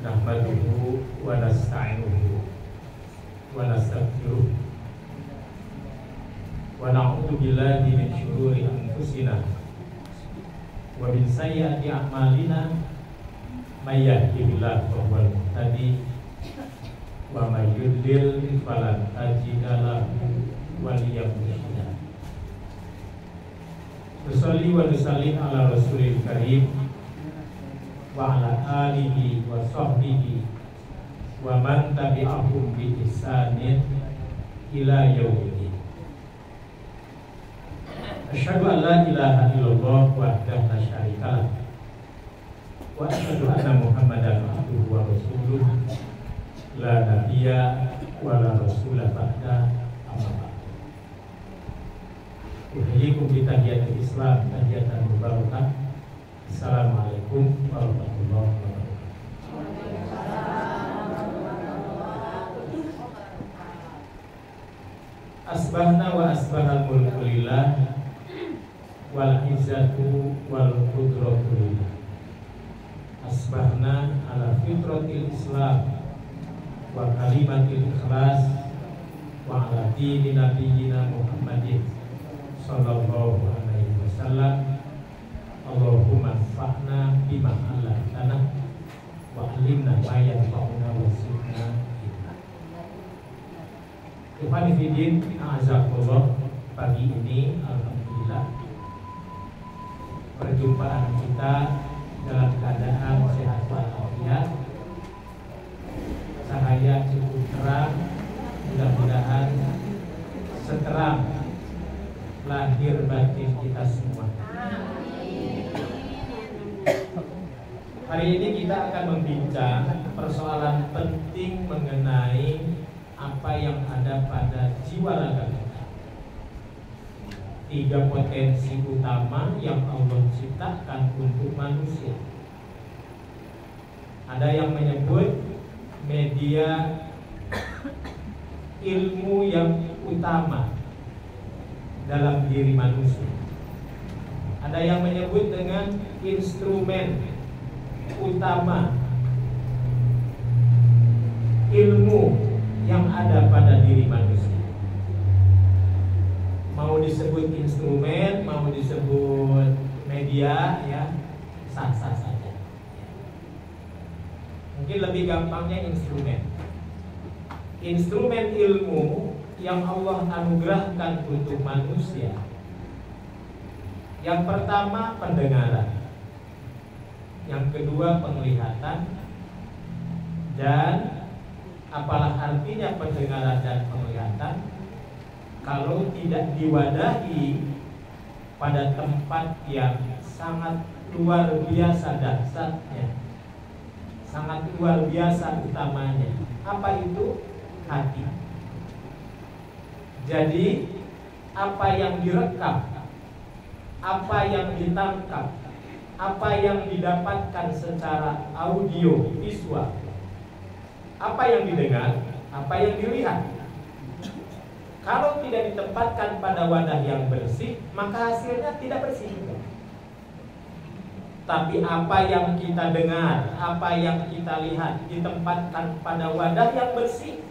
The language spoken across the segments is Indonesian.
Nahmaduhu wa nasta'inuhu wa nastaghfiruh wa na'udzu billahi min syururi anfusina wa min sayyiati a'malina may yahdihillahu fahuwal muhtadi wa may yudlil falan tajida lahu waliyyan mursyida. Nusalli wa nusallim ala rasulil karim wa ala alihi wa sahbihi wa man tabi'ahum bi ihsanin ila yaumiddin. Asyhadu an la ilaha illallah wahdahu la syarika lah wa asyhadu anna Muhammadan abduhu wa rasuluh la nabiyya wa la rasula ba'da amma ba'd. Uhyikum bi tahiyatil Islam tahiyatan mubarakah. Assalamualaikum warahmatullahi wabarakatuh. Asbahna wa asbahal mulku lillah wal izzatu wal qudratu lillah. Asbahna ala fitratil Islam wa kalimatil ikhlas wa ala dini nabiyyina Muhammadin sallallahu alaihi wasallam. Allahumma anfa'na bima 'allamtana wa 'allimna ma yanfa'una wa zidna ilma. Ikhwani fillah, a'azakumullah, pagi ini alhamdulillah perjumpaan kita dalam keadaan sehat walafiat, cahaya cukup terang, mudah-mudahan seterang lahir batin kita semua. Hari ini kita akan membincang persoalan penting mengenai apa yang ada pada jiwa raga kita. 3 potensi utama yang Allah ciptakan untuk manusia. Ada yang menyebut media ilmu yang utama dalam diri manusia. Ada yang menyebut dengan instrumen utama ilmu yang ada pada diri manusia. Mau disebut instrumen, mau disebut media, ya sah-sah saja. Mungkin lebih gampangnya instrumen. Instrumen ilmu yang Allah anugerahkan untuk manusia. Yang pertama pendengaran, yang kedua penglihatan, dan apalah artinya pendengaran dan penglihatan kalau tidak diwadahi pada tempat yang sangat luar biasa dahsyatnya, sangat luar biasa utamanya. Apa itu? Hati. Jadi apa yang direkam, apa yang ditangkap, apa yang didapatkan secara audio visual, apa yang didengar, apa yang dilihat, kalau tidak ditempatkan pada wadah yang bersih, maka hasilnya tidak bersih juga. Tapi apa yang kita dengar, apa yang kita lihat ditempatkan pada wadah yang bersih,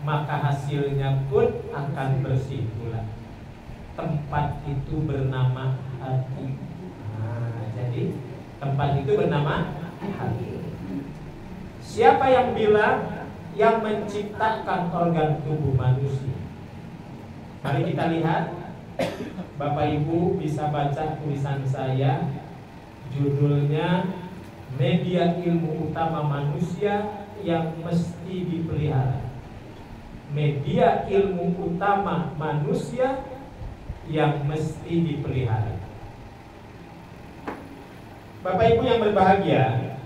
maka hasilnya pun akan bersih pula. Tempat itu bernama hati. Jadi tempat itu bernama hati. Siapa yang bilang yang menciptakan organ tubuh manusia? Mari kita lihat. Bapak Ibu bisa baca tulisan saya. Judulnya Media Ilmu Utama Manusia yang Mesti Dipelihara. Media ilmu utama manusia yang mesti dipelihara. Bapak Ibu yang berbahagia,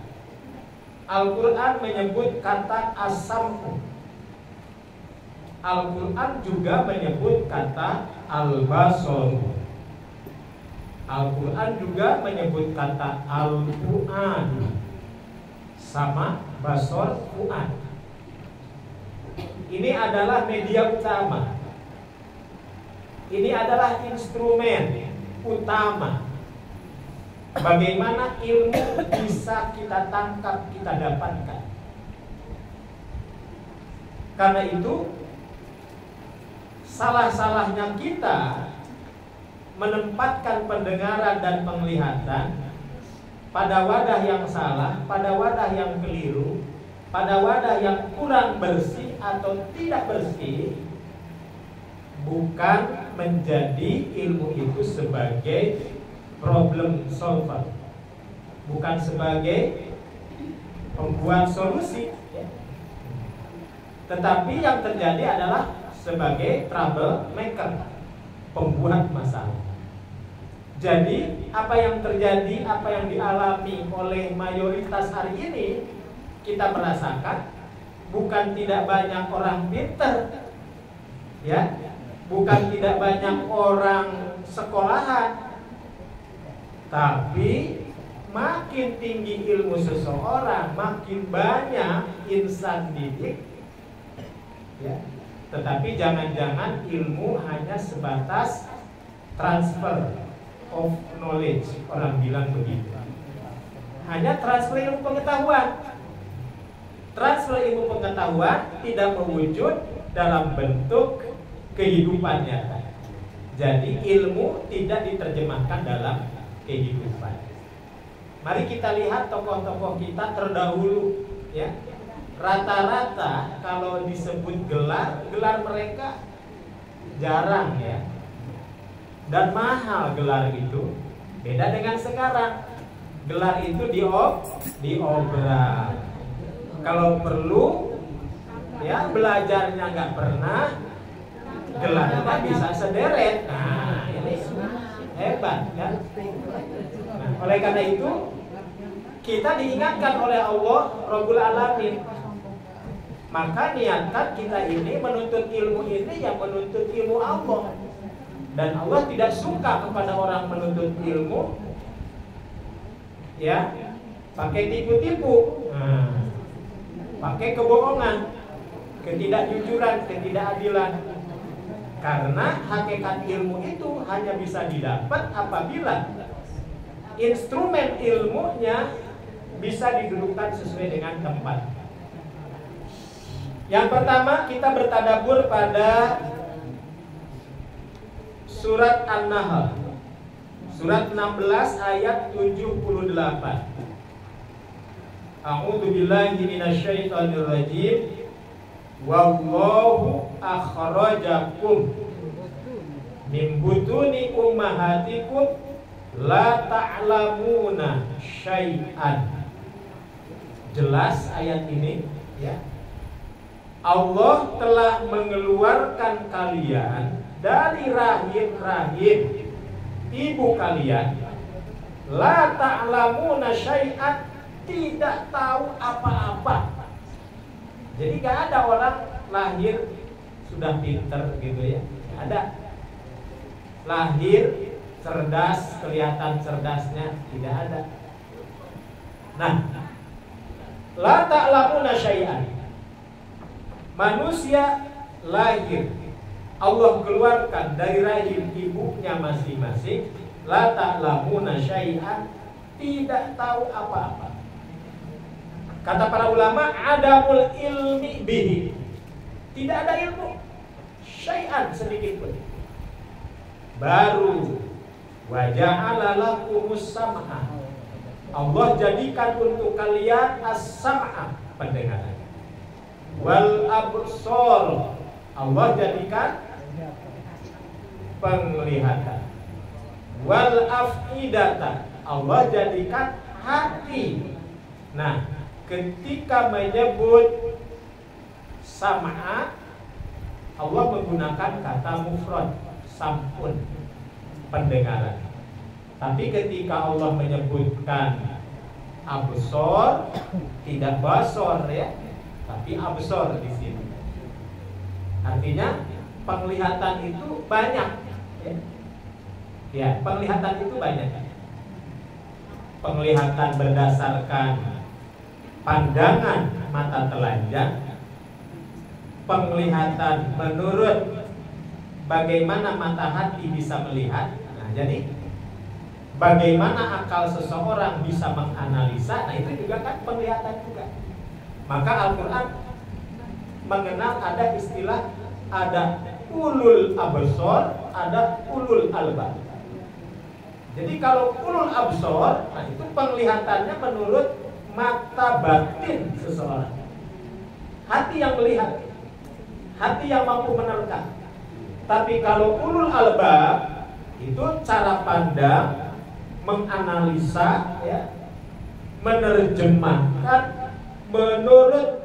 Al-Quran menyebut kata as-sam'u. Al-Quran juga menyebut kata al-basar. Al-Quran juga menyebut kata al-Quran. Sama basar Quran. Ini adalah media utama. Ini adalah instrumen utama bagaimana ilmu bisa kita tangkap, kita dapatkan. Karena itu salah-salahnya kita menempatkan pendengaran dan penglihatan pada wadah yang salah, pada wadah yang keliru, pada wadah yang kurang bersih atau tidak bersih, bukan menjadi ilmu itu sebagai problem solver, bukan sebagai pembuat solusi, tetapi yang terjadi adalah sebagai trouble maker, pembuat masalah. Jadi apa yang terjadi, apa yang dialami oleh mayoritas hari ini, kita merasakan bukan tidak banyak orang pinter, ya, bukan tidak banyak orang sekolahan, tapi makin tinggi ilmu seseorang, makin banyak insan didik, ya. Tetapi jangan-jangan ilmu hanya sebatas transfer of knowledge, orang bilang begitu. Hanya transfer ilmu pengetahuan. Transfer ilmu pengetahuan tidak mewujud dalam bentuk kehidupan nyata. Jadi ilmu tidak diterjemahkan dalam kehidupan. Mari kita lihat tokoh-tokoh kita terdahulu, ya. Rata-rata kalau disebut gelar mereka jarang, ya, dan mahal gelar itu. Beda dengan sekarang, gelar itu diobral. Kalau perlu, ya, belajarnya nggak pernah, gelarnya bisa sederet. Nah, ini hebat, kan? Nah, oleh karena itu kita diingatkan oleh Allah Rabbul Alamin. Maka niatkan kita ini menuntut ilmu ini yang menuntut ilmu Allah. Dan Allah tidak suka kepada orang menuntut ilmu, ya, pakai tipu-tipu, pakai kebohongan, ketidakjujuran, ketidakadilan. Karena hakikat ilmu itu hanya bisa didapat apabila instrumen ilmunya bisa didudukkan sesuai dengan tempat. Yang pertama, kita bertadabbur pada surat An-Nahl, surat 16 ayat 78. A'udzu billahi minasyaitonir rajim. Wallahu akhrajakum min butuni ummahatikum la ta'lamuna syai'an. Jelas ayat ini, ya. Allah telah mengeluarkan kalian dari rahim ibu kalian, la ta'lamuna syai'an, tidak tahu apa-apa. Jadi gak ada orang lahir sudah pinter gitu, ya. Ada lahir cerdas, kelihatan cerdasnya, tidak ada. Nah, la ta'lamuna syai'an, manusia lahir, Allah keluarkan dari rahim ibunya masing-masing, la ta'lamuna syai'an, tidak tahu apa-apa. Kata para ulama, adamul ilmi bihi, tidak ada ilmu syai'an sedikit pun. Baru waja'ala lakumus sam'a, Allah jadikan untuk kalian as-sam'a, pendengaran, wal absor, Allah jadikan penglihatan, wal afidata, Allah jadikan hati. Nah, ketika menyebut sam'a, Allah menggunakan kata mufrad, sampun, pendengaran. Tapi ketika Allah menyebutkan absor, tidak basor, ya, tapi absor di sini. Artinya penglihatan itu banyak, ya. Ya, penglihatan itu banyak. Penglihatan berdasarkan pandangan mata telanjang, penglihatan menurut bagaimana mata hati bisa melihat. Nah, jadi Bagaimana akal seseorang bisa menganalisa, nah itu juga kan penglihatan juga. Maka Al-Quran mengenal ada istilah, ada ulul absor, ada ulul albab. Jadi kalau ulul absor, nah itu penglihatannya menurut mata batin seseorang. Hati yang melihat, hati yang mampu menerka. Tapi kalau ulul albab, itu cara pandang, menganalisa, ya, menerjemahkan menurut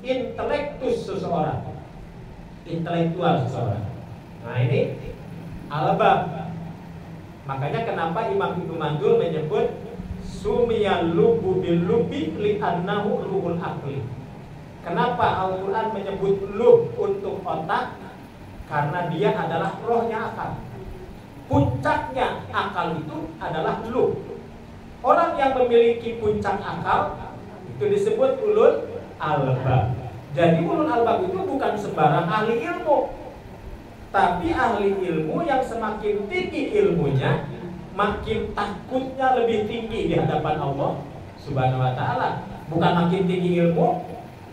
intelektus seseorang, intelektual seseorang. Nah ini albab. Makanya kenapa Imam Ibnu Mandur menyebut sumiyal lubu bil lubi li'annahu lubul akli. Kenapa Al-Quran menyebut lub untuk otak? Karena dia adalah rohnya akal. Puncaknya akal itu adalah lub. Orang yang memiliki puncak akal itu disebut ulul albab. Jadi ulul albab itu bukan sembarang ahli ilmu, tapi ahli ilmu yang semakin tinggi ilmunya, makin takutnya lebih tinggi di hadapan Allah Subhanahu wa ta'ala. Bukan makin tinggi ilmu,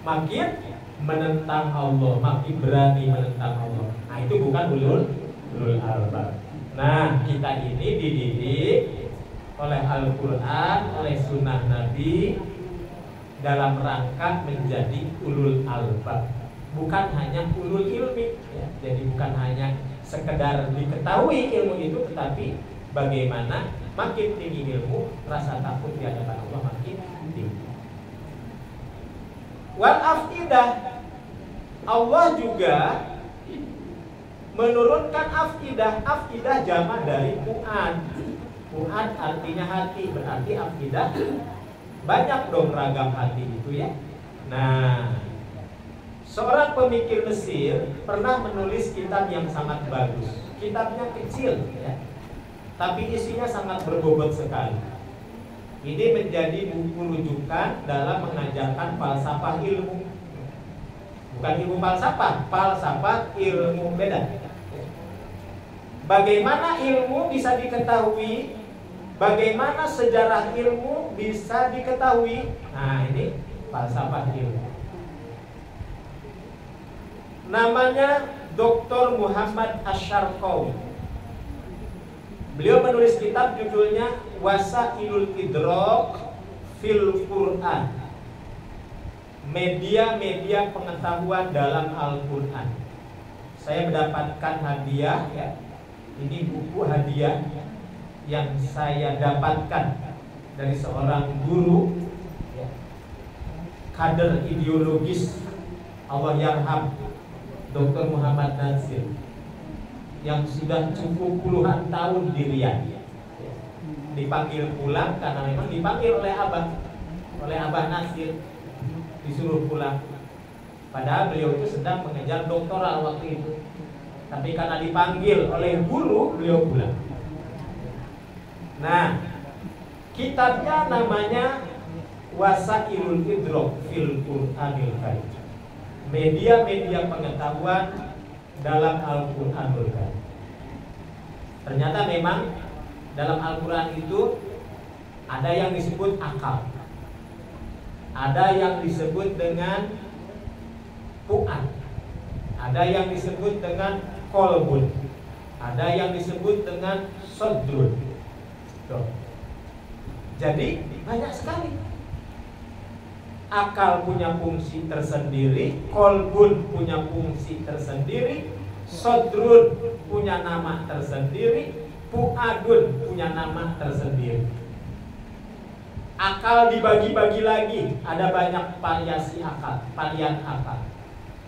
makin menentang Allah, makin berani menentang Allah. Nah itu bukan ulul albab. Nah kita ini dididik oleh Al-Quran, oleh sunnah Nabi dalam rangka menjadi ulul albab, bukan hanya ulul ilmi, ya. Jadi bukan hanya sekedar diketahui ilmu itu, tetapi bagaimana makin tinggi ilmu, rasa takut di hadapan Allah makin tinggi. Wal afidah, Allah juga menurunkan afidah. Afidah jamak dari fuad. Fuad artinya hati, berarti afidah banyak dong ragam hati itu ya. Nah, seorang pemikir Mesir pernah menulis kitab yang sangat bagus. Kitabnya kecil ya, tapi isinya sangat berbobot sekali. Ini menjadi buku rujukan dalam mengajarkan falsafah ilmu. Bukan ilmu falsafah, falsafah ilmu beda. Bagaimana ilmu bisa diketahui? Bagaimana sejarah ilmu bisa diketahui? Nah ini falsafah ilmu. Namanya Dr. Muhammad Asy-Syarqawi. Beliau menulis kitab judulnya Wasailul Idrak fil Quran. Media-media pengetahuan dalam Al-Quran. Saya mendapatkan hadiah ya. Ini buku hadiah yang saya dapatkan dari seorang guru ya, kader ideologis Allah yarham, Dr. Muhammad Nasir, yang sudah cukup puluhan tahun di Riyadh ya. Dipanggil pulang karena memang dipanggil oleh Abah Nasir, disuruh pulang. Padahal beliau itu sedang mengejar doktoral waktu itu, tapi karena dipanggil oleh guru, beliau pulang. Nah, kitabnya namanya Wasailul Idrak fil Qur'anil Karim. Media-media pengetahuan dalam Al-Qur'anul Karim. Ternyata memang dalam Al-Qur'an itu ada yang disebut akal, ada yang disebut dengan fuad, ada yang disebut dengan kolbun, ada yang disebut dengan sodrun. Jadi banyak sekali. Akal punya fungsi tersendiri, kolbun punya fungsi tersendiri, sodrun punya nama tersendiri, fuadun punya nama tersendiri. Akal dibagi-bagi lagi, ada banyak variasi akal, varian akal.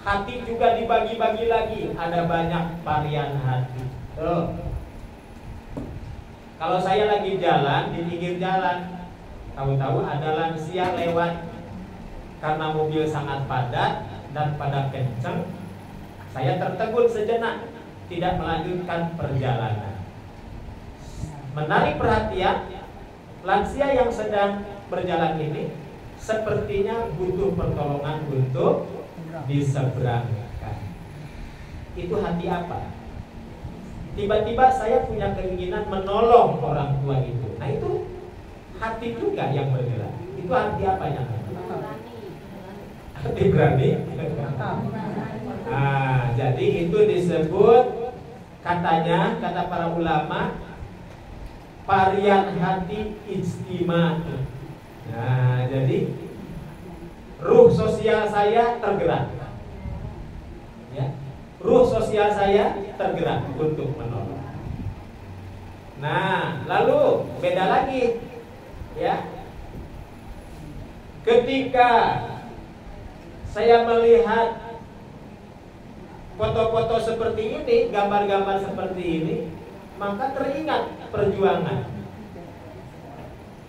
Hati juga dibagi-bagi lagi, ada banyak varian hati. Kalau saya lagi jalan di pinggir jalan, tahu-tahu ada lansia lewat, karena mobil sangat padat dan pada kenceng, saya tertegun sejenak, tidak melanjutkan perjalanan. Menarik perhatian, lansia yang sedang berjalan ini sepertinya butuh pertolongan untuk diseberangkan. Itu hati apa? Tiba-tiba saya punya keinginan menolong orang tua itu. Nah itu hati juga yang bergerak. Itu hati apa yang? Hati berani. Nah, jadi itu disebut, katanya, kata para ulama, varian hati ijtima. Nah, jadi ruh sosial saya tergerak. Ya. Ruh sosial saya tergerak untuk menolong. Nah, lalu beda lagi, ya. Ketika saya melihat foto-foto seperti ini, gambar-gambar seperti ini, maka teringat perjuangan.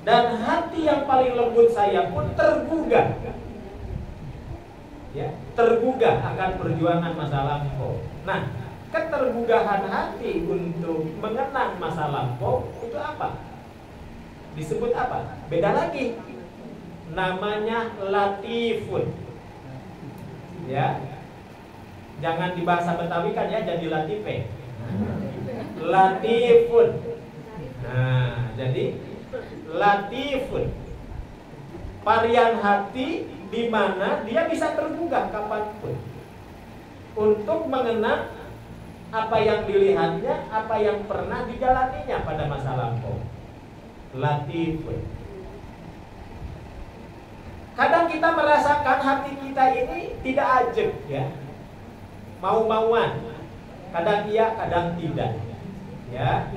Dan hati yang paling lembut saya pun tergugah. Ya, tergugah akan perjuangan masa lampau. Nah, ketergugahan hati untuk mengenang masa lampau itu apa? Disebut apa? Beda lagi. Namanya latifun. Ya. Jangan di bahasa Betawi kan ya, jadi latife. Latifun. Nah, jadi latifun. Varian hati di mana dia bisa tergugah kapanpun untuk mengenang apa yang dilihatnya, apa yang pernah dijalaninya pada masa lampau. Latifun. Kadang kita merasakan hati kita ini tidak ajeb, ya, mau-mauan. Kadang iya, kadang tidak. Ya,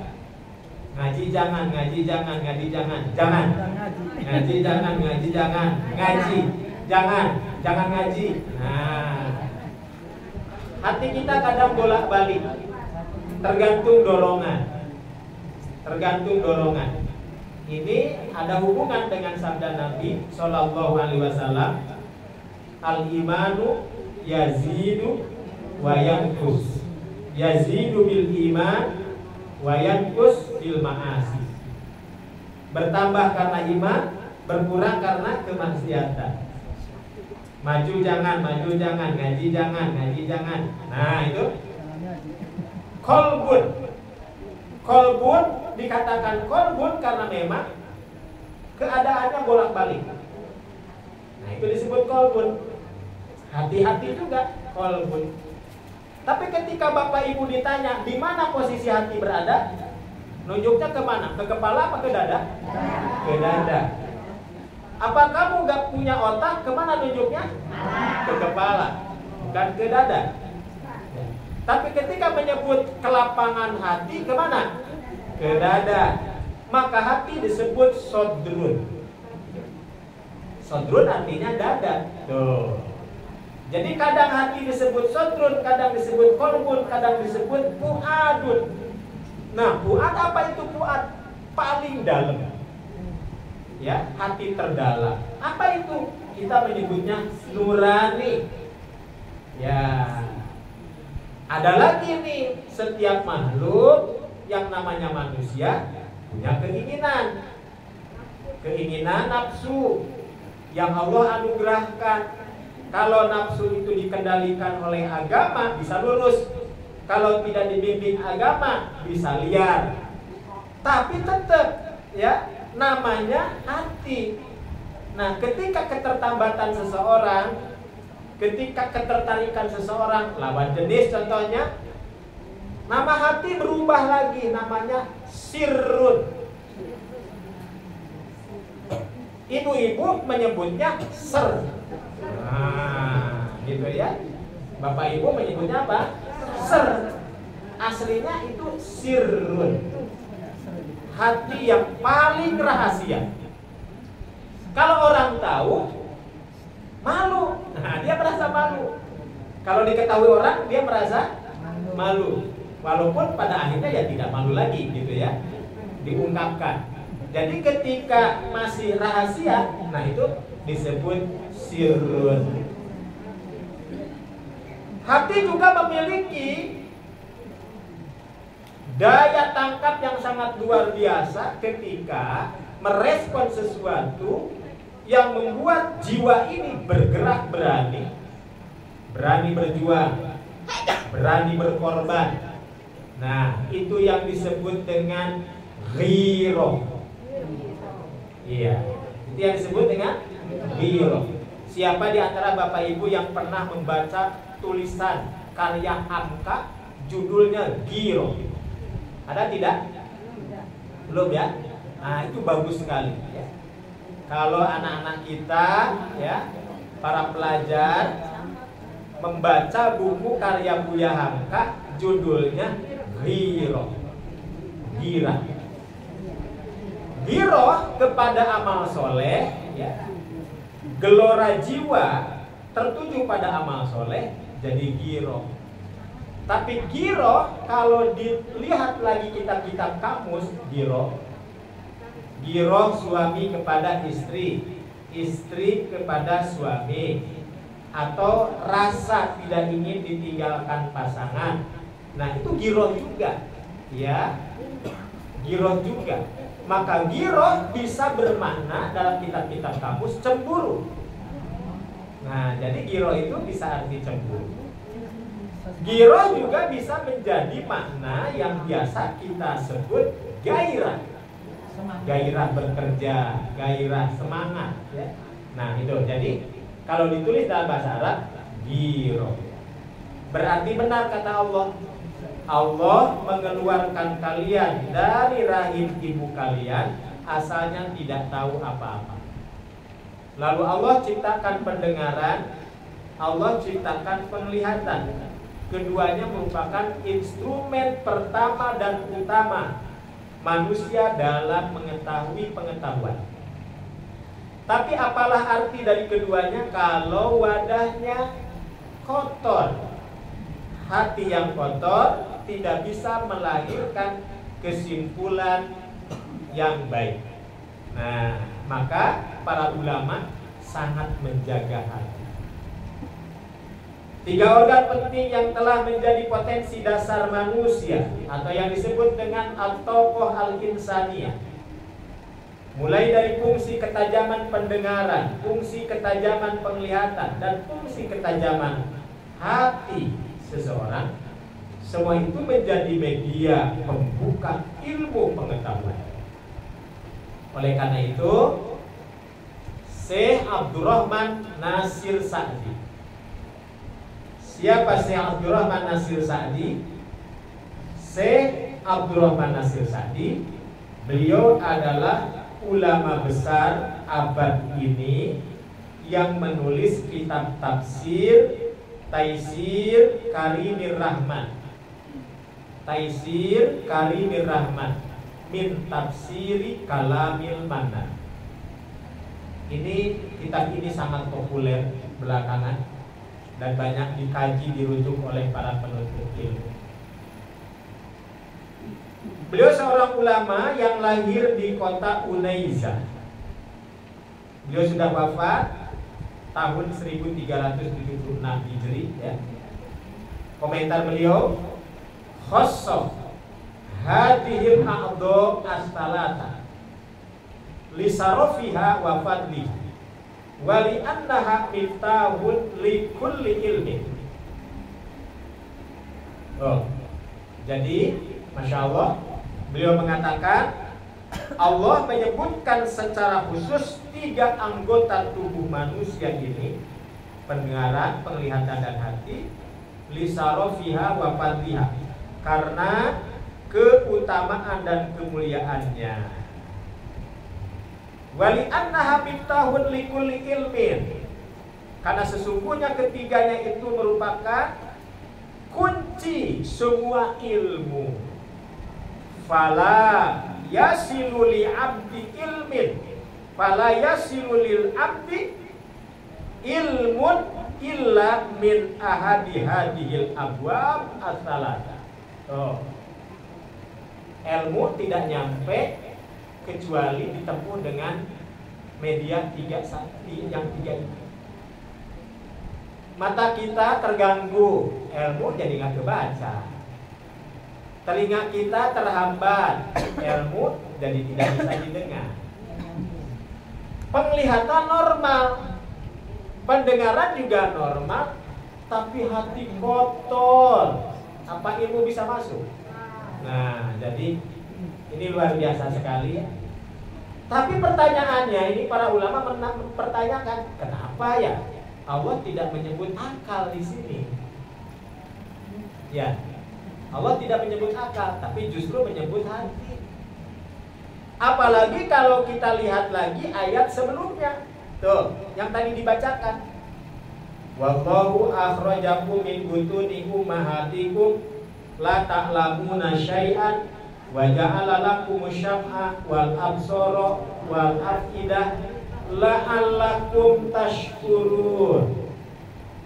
ngaji jangan, ngaji jangan, ngaji jangan, jangan. Ngaji jangan, ngaji jangan, ngaji. Jangan ngaji. Nah, hati kita kadang bolak-balik, tergantung dorongan. Ini ada hubungan dengan sabda Nabi Shallallahu Alaihi Wasallam, al-imanu yazidu wa yanqus, yazidu bil iman wa yanqus bil ma'asi. Bertambah karena iman, berkurang karena kemaksiatan. Maju jangan, ngaji jangan. Nah itu kolbun dikatakan kolbun karena memang keadaannya bolak-balik. Nah itu disebut kolbun. Hati-hati juga kolbun. Tapi ketika Bapak Ibu ditanya di mana posisi hati berada, nunjuknya kemana? Ke kepala apa ke dada? Ke dada. Apa kamu gak punya otak? Kemana nunjuknya? Ke kepala, bukan ke dada. Tapi ketika menyebut kelapangan hati, kemana? Ke dada. Maka hati disebut sodrun. Sodrun artinya dada. Tuh. Jadi kadang hati disebut sodrun, kadang disebut kolbun, kadang disebut puadun. Nah, puad apa itu puad? Paling dalam. Ya, hati terdalam. Apa itu? Kita menyebutnya nurani. Ya. Ada lagi nih, setiap makhluk yang namanya manusia punya keinginan. Keinginan nafsu yang Allah anugerahkan. Kalau nafsu itu dikendalikan oleh agama bisa lurus. Kalau tidak dibimbing agama bisa liar. Tapi tetap ya namanya hati. Nah, ketika ketertambatan seseorang, ketika ketertarikan seseorang lawan jenis contohnya, nama hati berubah lagi, namanya sirrun. Ibu-ibu menyebutnya ser. Nah, gitu ya. Bapak Ibu menyebutnya apa? Ser. Aslinya itu sirrun. Hati yang paling rahasia. Kalau orang tahu, malu. Nah, dia merasa malu. Kalau diketahui orang, dia merasa malu. Walaupun pada akhirnya ya tidak malu lagi, gitu ya. Diungkapkan. Jadi ketika masih rahasia, nah itu disebut sirrun. Hati juga memiliki daya tangkap yang sangat luar biasa ketika merespon sesuatu yang membuat jiwa ini bergerak berani berjuang, berani berkorban. Nah, itu yang disebut dengan ghirah. Iya, itu yang disebut dengan ghirah. Siapa di antara Bapak Ibu yang pernah membaca tulisan karya Hamka judulnya ghirah? Ada tidak? Belum ya? Nah, itu bagus sekali ya. Kalau anak-anak kita ya, para pelajar membaca buku karya Buya Hamka judulnya ghirah. Ghirah kepada amal soleh ya. Gelora jiwa tertuju pada amal soleh jadi ghirah. Tapi ghirah kalau dilihat lagi kitab-kitab kamus, ghirah suami kepada istri, istri kepada suami, atau rasa tidak ingin ditinggalkan pasangan. Nah, itu ghirah juga ya, ghirah juga. Maka ghirah bisa bermakna dalam kitab-kitab kamus cemburu. Nah, jadi ghirah itu bisa arti cemburu. Ghirah juga bisa menjadi makna yang biasa kita sebut gairah. Gairah bekerja, gairah semangat ya. Nah, itu jadi kalau ditulis dalam bahasa Arab ghirah. Berarti benar kata Allah. Allah mengeluarkan kalian dari rahim ibu kalian asalnya tidak tahu apa-apa. Lalu Allah ciptakan pendengaran, Allah ciptakan penglihatan. Keduanya merupakan instrumen pertama dan utama manusia dalam mengetahui pengetahuan. Tapi apalah arti dari keduanya kalau wadahnya kotor? Hati yang kotor tidak bisa melahirkan kesimpulan yang baik. Nah, maka para ulama sangat menjaga hati. 3 organ penting yang telah menjadi potensi dasar manusia atau yang disebut dengan al-toqoh al-insaniyah. Mulai dari fungsi ketajaman pendengaran, fungsi ketajaman penglihatan, dan fungsi ketajaman hati seseorang, semua itu menjadi media pembuka ilmu pengetahuan. Oleh karena itu, Syekh Abdurrahman Nasir Sa'di. Siapa Syekh Abdurrahman Nasir Sa'di? Syekh Abdurrahman Nasir Sa'di, beliau adalah ulama besar abad ini yang menulis kitab tafsir Taisir Karimir Rahman. Taisir Karimir Rahman min tafsiri kalamil mannan. Kitab ini sangat populer belakangan dan banyak dikaji, dirujuk oleh para penuntut ilmu. Beliau seorang ulama yang lahir di kota Unaiza. Beliau sudah wafat tahun 1376 Hijri ya. Komentar beliau, khossah hadhil a'dha as-salata li sarafiha wa fadli wa li annaha miftahun li kulli ilmin. Jadi Masya Allah, beliau mengatakan Allah menyebutkan secara khusus 3 anggota tubuh manusia ini, pendengaran, penglihatan, dan hati, lisarofiha wa fadliha, karena keutamaan dan kemuliaannya. Wali annaha miftahun likulli ilmin, karena sesungguhnya ketiganya itu merupakan kunci semua ilmu. Fala yasilu li abdi ilmin, fala yasilu lil abdi ilmun illa min ahadi hadihil abwab as-salata. Ilmu tidak nyampe kecuali ditempuh dengan media yang tiga itu. Mata kita terganggu, ilmu jadi nggak kebaca. Telinga kita terhambat, ilmu jadi tidak bisa didengar. Penglihatan normal, pendengaran juga normal, tapi hati kotor, apa ilmu bisa masuk? Nah, jadi ini luar biasa sekali ya. Tapi pertanyaannya ini para ulama mempertanyakan, kenapa ya Allah tidak menyebut akal di sini? Ya, Allah tidak menyebut akal, tapi justru menyebut hati. Apalagi kalau kita lihat lagi ayat sebelumnya. Tuh, yang tadi dibacakan. Wallahu akhrajakum min butuni ummahatikum la ta'lamuna syai'an wa ja'ala lakumus syam'a wal absara wal afidah la'allakum tashkurun.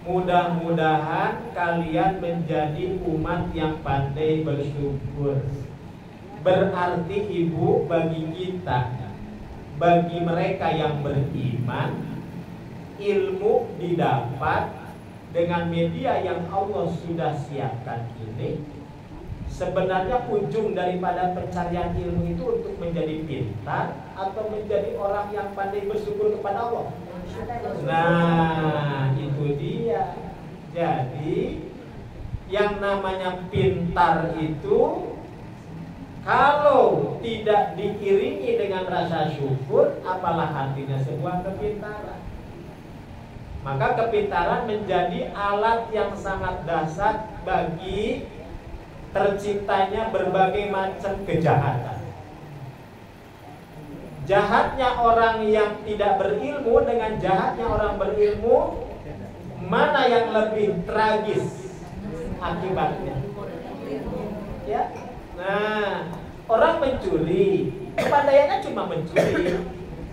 Mudah-mudahan kalian menjadi umat yang pandai bersyukur. Berarti ibu, bagi kita, bagi mereka yang beriman, ilmu didapat dengan media yang Allah sudah siapkan ini. Sebenarnya ujung daripada pencarian ilmu itu untuk menjadi pintar atau menjadi orang yang pandai bersyukur kepada Allah. Nah, itu dia. Jadi yang namanya pintar itu kalau tidak diiringi dengan rasa syukur, apalah artinya sebuah kepintaran. Maka kepintaran menjadi alat yang sangat dahsyat bagi terciptanya berbagai macam kejahatan. Jahatnya orang yang tidak berilmu dengan jahatnya orang berilmu, mana yang lebih tragis akibatnya? Ya. Nah, orang mencuri, kepandaiannya cuma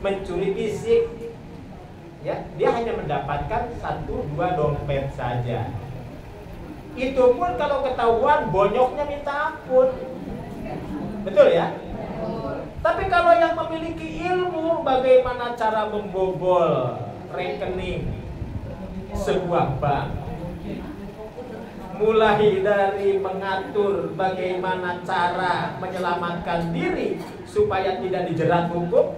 mencuri fisik. Ya, dia hanya mendapatkan 1-2 dompet saja. Itu pun kalau ketahuan bonyoknya minta ampun. Betul ya? Tapi kalau yang memiliki ilmu bagaimana cara membobol rekening sebuah bank, mulai dari mengatur bagaimana cara menyelamatkan diri supaya tidak dijerat hukum.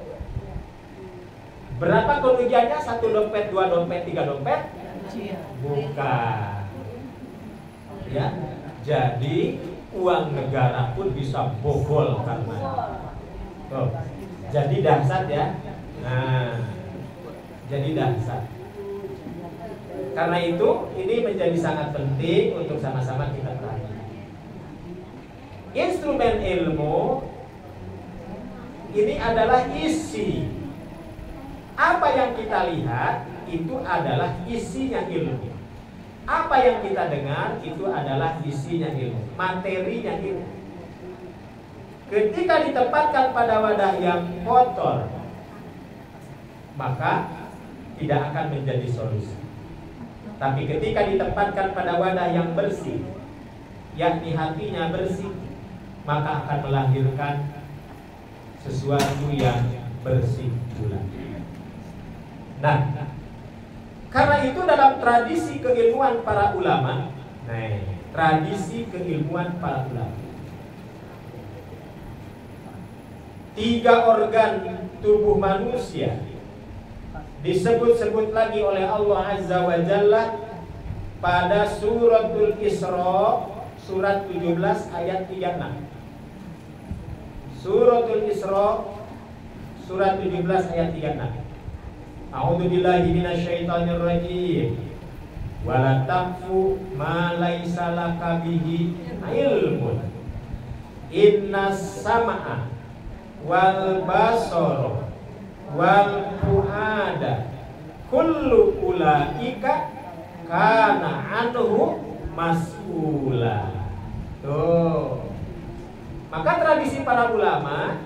Berapa kerugiannya? 1 dompet, 2 dompet, 3 dompet? Bukan. Ya, jadi uang negara pun bisa bobol karena. Oh, jadi dahsyat ya. Nah, jadi dahsyat. Karena itu ini menjadi sangat penting untuk sama-sama kita perhatikan. Instrumen ilmu ini adalah isi. Apa yang kita lihat itu adalah isinya ilmu. Apa yang kita dengar itu adalah isinya ilmu, materinya ilmu. Ketika ditempatkan pada wadah yang kotor, maka tidak akan menjadi solusi. Tapi ketika ditempatkan pada wadah yang bersih, yakni hatinya bersih, maka akan melahirkan sesuatu yang bersih pula. Nah, karena itu dalam tradisi keilmuan para ulama, tradisi keilmuan para ulama, 3 organ tubuh manusia disebut-sebut lagi oleh Allah Azza wa Jalla pada suratul Isra, surat 17 ayat 36. Suratul Isra, surat 17 ayat 36. A'udzu billahi minasyaitonir rajim. Wala taqfu ma laisa laka bihi ilmun. Innas sam'a wal basara wal fuada kullu ulaika kana anhu mas'ula. Tuh. Maka tradisi para ulama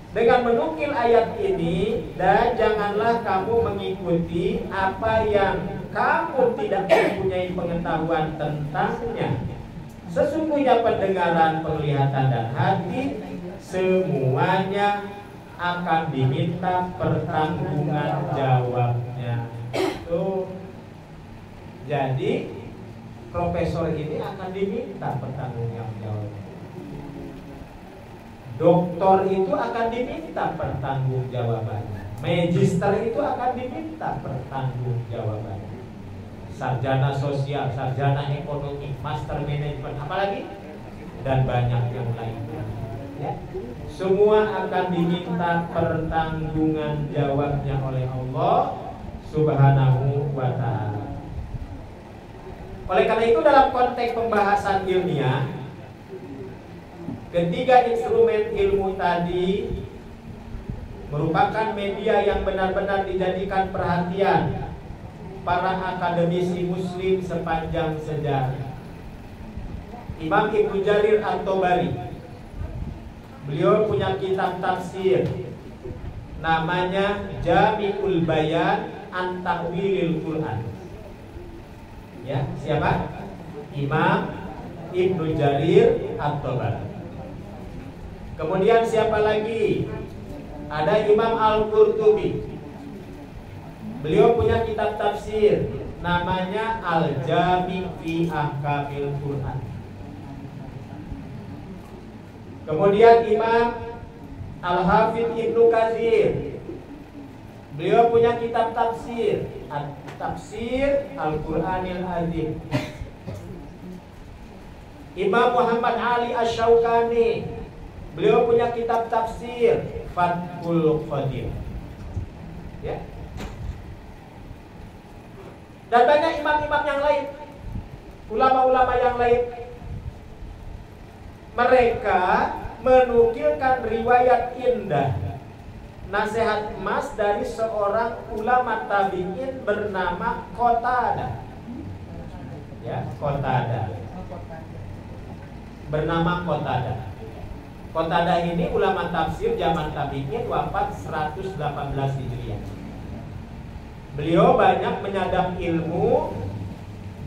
dengan menukil ayat ini, dan janganlah kamu mengikuti apa yang kamu tidak mempunyai pengetahuan tentangnya. Sesungguhnya pendengaran, penglihatan, dan hati semuanya akan diminta pertanggunggan jawabnya. Tuh. Jadi profesor ini akan diminta pertanggunggan jawabnya. Doktor itu akan diminta pertanggungjawabannya. Magister itu akan diminta dan banyak yang lainnya. Ya. Semua akan diminta pertanggungan jawabnya oleh Allah Subhanahu wa ta'ala. Oleh karena itu dalam konteks pembahasan ilmiah, ketiga instrumen ilmu tadi merupakan media yang benar-benar dijadikan perhatian para akademisi muslim sepanjang sejarah. Imam Ibnu Jarir At-Tabari, beliau punya kitab tafsir namanya Jami'ul Bayan an Ta'wilil Quran. Ya, siapa? Imam Ibnu Jarir At-Tabari. Kemudian siapa lagi? Ada Imam Al-Qurtubi. Beliau punya kitab tafsir namanya Al-Jami' fi Ahkamil Quran. Kemudian Imam Al-Hafidz Ibnu Katsir, beliau punya kitab tafsir Tafsir Al-Qur'anil Azim. Imam Muhammad Ali Asy-Syaukani, beliau punya kitab tafsir Fathul Qadir. Ya. Dan banyak imam-imam yang lain, ulama-ulama yang lain. Mereka menukilkan riwayat indah, nasihat emas dari seorang ulama tabi'in bernama Qatadah. Ya, Qatadah. Bernama Qatadah. Qatadah ini ulama tafsir zaman tabi'in, wafat 118 Hijriah. Beliau banyak menyadap ilmu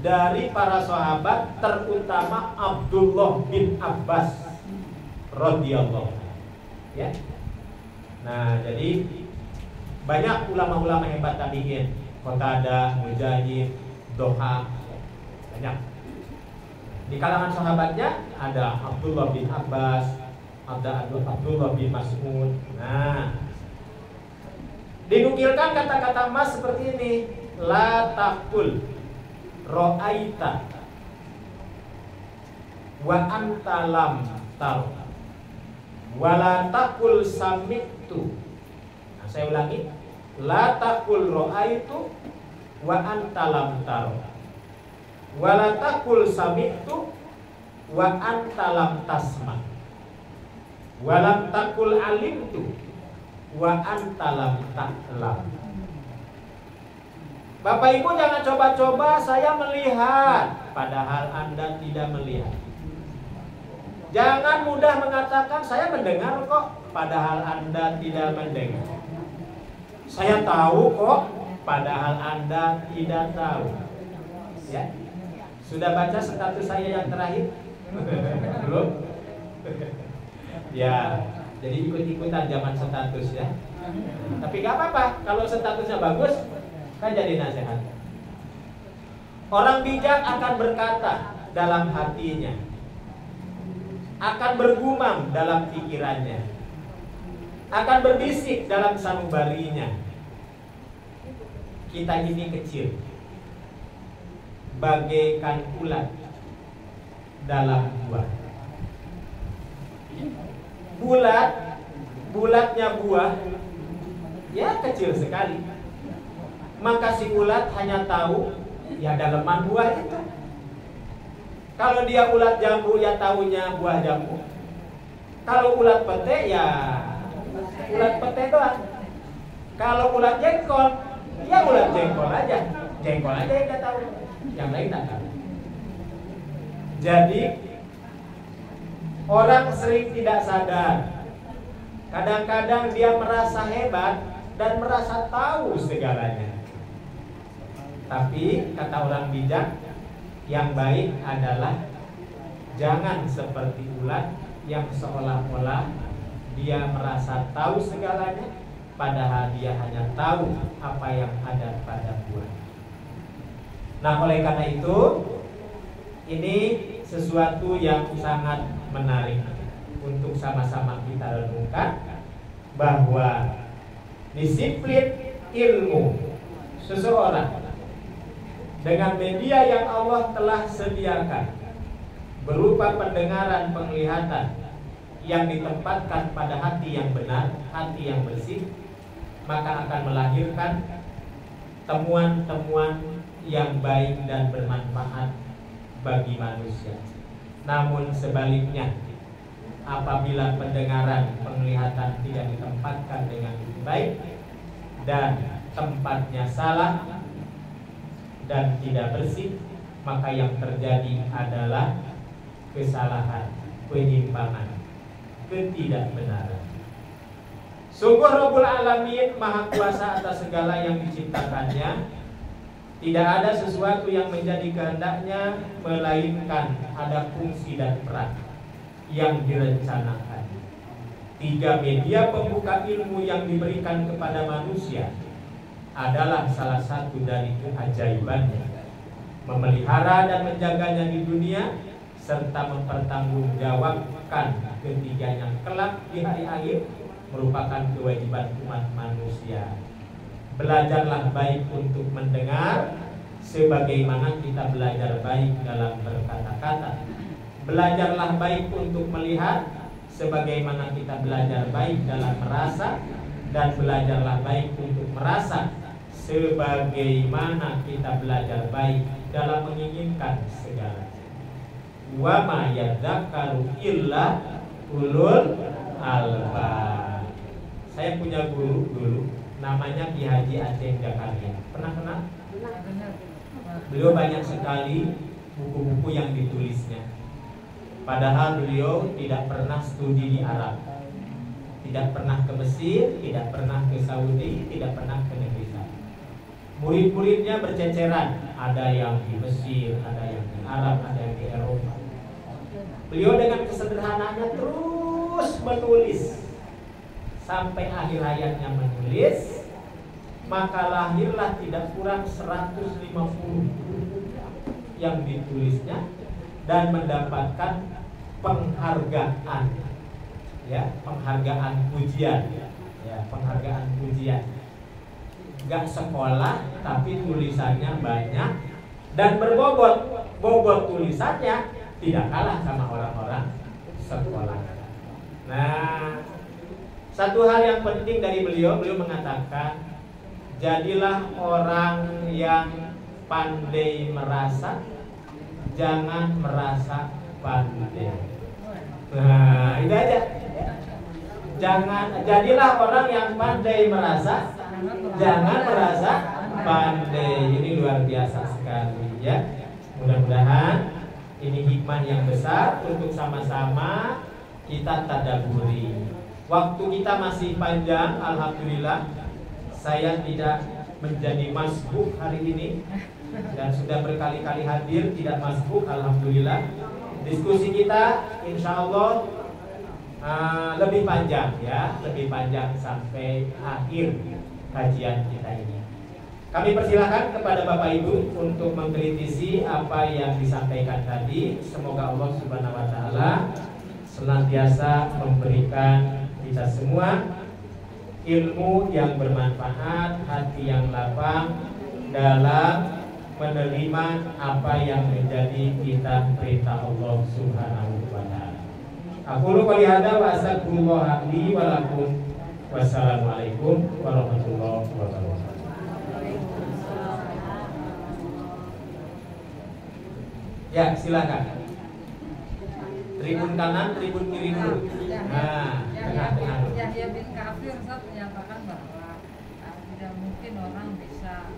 dari para sahabat, terutama Abdullah bin Abbas radhiyallahu. Ya. Nah, jadi banyak ulama-ulama hebat tabi'in, Qatadah, Mujahid, Doha, banyak. Di kalangan sahabatnya ada Abdullah bin Abbas, ada Abdullah bin Mas'ud. Nah, dinukilkan kata-kata Mas seperti ini, la taqul ra'aita wa anta lam tar wa la taqul sami'tu. Nah, saya ulangi, la taqul ra'aitu wa anta lam tar wa la taqul sami'tu wa anta lam tasma wa lam taqul alimtu wa anta lam ta'lam. Bapak Ibu jangan coba-coba saya melihat padahal Anda tidak melihat. Jangan mudah mengatakan saya mendengar kok padahal Anda tidak mendengar. Saya tahu kok padahal Anda tidak tahu. Ya. Sudah baca status saya yang terakhir? Belum? Ya, jadi ikut-ikutan zaman status ya. Tapi gak apa-apa, kalau statusnya bagus kan jadi nasihat. Orang bijak akan berkata dalam hatinya, akan bergumam dalam pikirannya, akan berbisik dalam sanubarinya, kita ini kecil, bagaikan ulat dalam buah. Bulatnya buah ya kecil sekali. Maka si ulat hanya tahu ya daleman buah itu. Kalau dia ulat jambu ya tahunya buah jambu. Kalau ulat pete ya ulat pete doang. Kalau ulat jengkol ya ulat jengkol aja. Jengkol aja yang dia tahu. Yang lain tak tahu. Jadi orang sering tidak sadar. Kadang-kadang dia merasa hebat dan merasa tahu segalanya. Tapi kata orang bijak, yang baik adalah jangan seperti ulat yang seolah-olah dia merasa tahu segalanya, padahal dia hanya tahu apa yang ada pada buah. Nah, oleh karena itu, ini sesuatu yang sangat menarik untuk sama-sama kita renungkan, bahwa disiplin ilmu seseorang dengan media yang Allah telah sediakan berupa pendengaran, penglihatan yang ditempatkan pada hati yang benar, hati yang bersih, maka akan melahirkan temuan-temuan yang baik dan bermanfaat bagi manusia. Namun sebaliknya, apabila pendengaran, penglihatan tidak ditempatkan dengan baik dan tempatnya salah dan tidak bersih, maka yang terjadi adalah kesalahan, penyimpangan, ketidakbenaran. Sungguh Rabbul Alamin Maha Kuasa atas segala yang diciptakannya. Tidak ada sesuatu yang menjadi kehendaknya, melainkan ada fungsi dan peran yang direncanakan. 3 media pembuka ilmu yang diberikan kepada manusia adalah salah satu dari keajaibannya. Memelihara dan menjaganya di dunia, serta mempertanggungjawabkan ketiganya kelak di hari akhir, merupakan kewajiban umat manusia. Belajarlah baik untuk mendengar, sebagaimana kita belajar baik dalam berkata-kata. Belajarlah baik untuk melihat, sebagaimana kita belajar baik dalam merasa. Dan belajarlah baik untuk merasa, sebagaimana kita belajar baik dalam menginginkan segala. Wa ma yadzakaru illa ulul albab. Saya punya guru dulu, namanya Ki Haji Aceh Zakaria. Pernah kenal? Beliau banyak sekali buku-buku yang ditulisnya. Padahal beliau tidak pernah studi di Arab, tidak pernah ke Mesir, tidak pernah ke Saudi, tidak pernah ke negeri sana. Murid-muridnya berceceran, ada yang di Mesir, ada yang di Arab, ada yang di Eropa. Beliau dengan kesederhanaannya terus menulis sampai akhir hayatnya menulis, maka lahirlah tidak kurang 150 buku yang ditulisnya dan mendapatkan penghargaan, ya, penghargaan pujian, ya, penghargaan pujian. Gak sekolah tapi tulisannya banyak dan berbobot. Bobot tulisannya tidak kalah sama orang-orang sekolah. Nah, satu hal yang penting dari beliau mengatakan, jadilah orang yang pandai merasa, jangan merasa pandai. Nah, itu aja. Jadilah orang yang pandai merasa, jangan merasa pandai. Ini luar biasa sekali, ya. Mudah-mudahan ini hikmah yang besar untuk sama-sama kita tadaburi. Waktu kita masih panjang, alhamdulillah. Saya tidak menjadi masbuk hari ini dan sudah berkali-kali hadir, tidak masbuk, alhamdulillah. Diskusi kita insya Allah lebih panjang, ya, lebih panjang sampai akhir kajian kita ini. Kami persilahkan kepada Bapak Ibu untuk mengkritisi apa yang disampaikan tadi. Semoga Allah Subhanahu wa Ta'ala senantiasa memberikan kita semua ilmu yang bermanfaat, hati yang lapang dalam menerima apa yang menjadi kita perintah Allah Subhanahu wa Ta'ala. Aku qouli hadza wa astaghfirullah li wa lakum. Wassalamualaikum warahmatullahi wabarakatuh. Ya, silakan. Tribun kanan, tribun kiri dulu. Nah, tengah-tengah dulu. Yahya bin Ka'fir menyatakan bahwa tidak mungkin orang bisa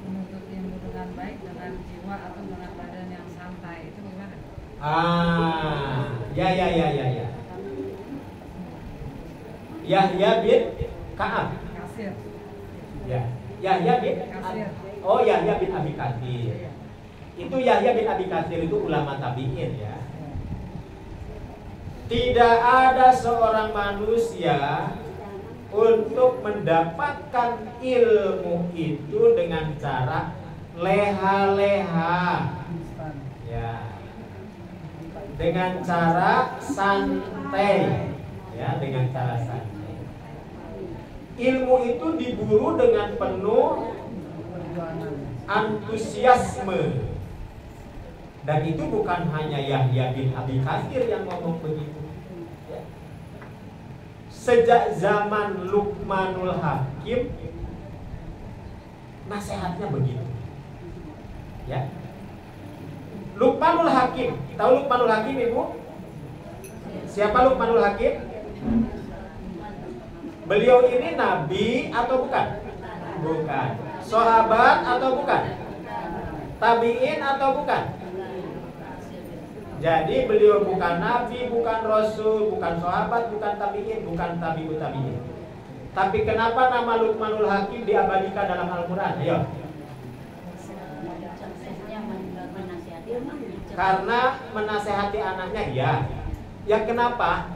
menuntut ilmu dengan baik dengan jiwa atau dengan badan yang santai. Itu bagaimana? Ya. Yahya bin Ka'ab. Kasir. Ya. Yahya bin Kasir. Oh, Yahya bin Abi Katsir. Itu Yahya bin Abi Katsir itu ulama tabi'in, ya. Tidak ada seorang manusia untuk mendapatkan ilmu itu dengan cara leha-leha, ya, dengan cara santai, ya, dengan cara santai. Ilmu itu diburu dengan penuh antusiasme Dan itu bukan hanya Yahya bin Abi Katsir yang ngomong begitu. Ya. Sejak zaman Luqmanul Hakim, nasihatnya begitu. Ya. Luqmanul Hakim, tahu Luqmanul Hakim Ibu? Siapa Luqmanul Hakim? Beliau ini nabi atau bukan? Bukan. Sahabat atau bukan? Tabi'in atau bukan? Jadi beliau bukan nabi, bukan rasul, bukan sahabat, bukan tabi'in, bukan tabi'ut tabi'in. Tapi kenapa nama Luqmanul Hakim diabadikan dalam Al-Quran? Ayo. Karena menasehati anaknya, ya. Ya kenapa?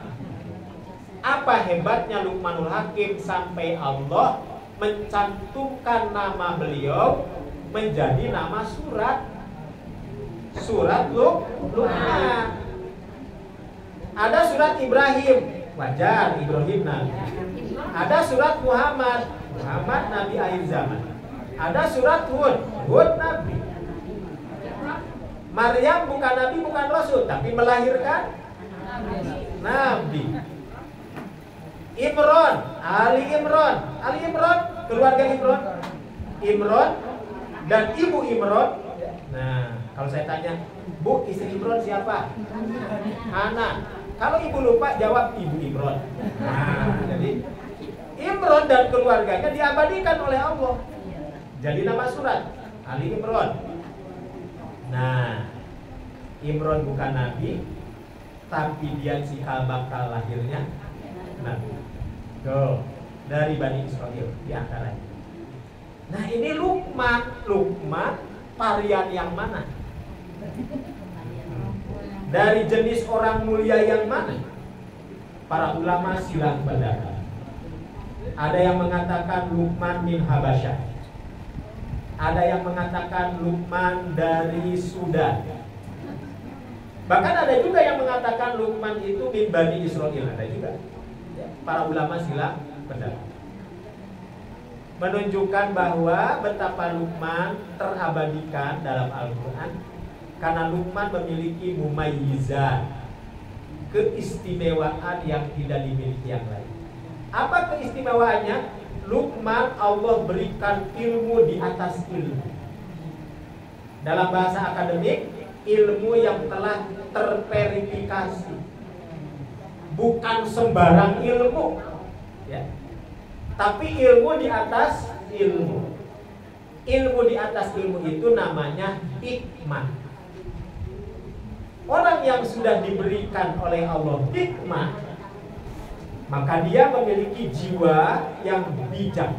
Apa hebatnya Luqmanul Hakim sampai Allah mencantumkan nama beliau menjadi nama surat? Surat Luqman. Ada surat Ibrahim, wajar Ibrahim nabi. Ada surat Muhammad, Muhammad nabi akhir zaman. Ada surat Hud, Hud nabi. Maryam bukan nabi, bukan rasul, tapi melahirkan nabi. Imron, Ali Imron, Ali Imron, keluarga Imron, Imron dan ibu Imron. Nah, kalau saya tanya, Bu, istri Imron siapa? Hana. Kalau ibu lupa, jawab ibu Imron. Nah, jadi Imron dan keluarganya diabadikan oleh Allah. Jadi nama surat Ali Imron. Nah, Imron bukan nabi, tapi dia cikal bakal lahirnya nabi. Tuh, dari Bani Israel di antaranya. Nah, ini Luqman, Luqman varian yang mana? Dari jenis orang mulia yang mana? Para ulama silang pendapat. Ada yang mengatakan Luqman min Habasyah. Ada yang mengatakan Luqman dari Sudan. Bahkan ada juga yang mengatakan Luqman itu min Bani Israel. Ada juga. Para ulama silang pendapat. Menunjukkan bahwa betapa Luqman terabadikan dalam Al-Quran karena Luqman memiliki mumayyizat, keistimewaan yang tidak dimiliki yang lain. Apa keistimewaannya? Luqman Allah berikan ilmu di atas ilmu. Dalam bahasa akademik, ilmu yang telah terverifikasi, bukan sembarang ilmu, ya. Tapi ilmu di atas ilmu. Ilmu di atas ilmu itu namanya hikmah. Orang yang sudah diberikan oleh Allah hikmah, maka dia memiliki jiwa yang bijak.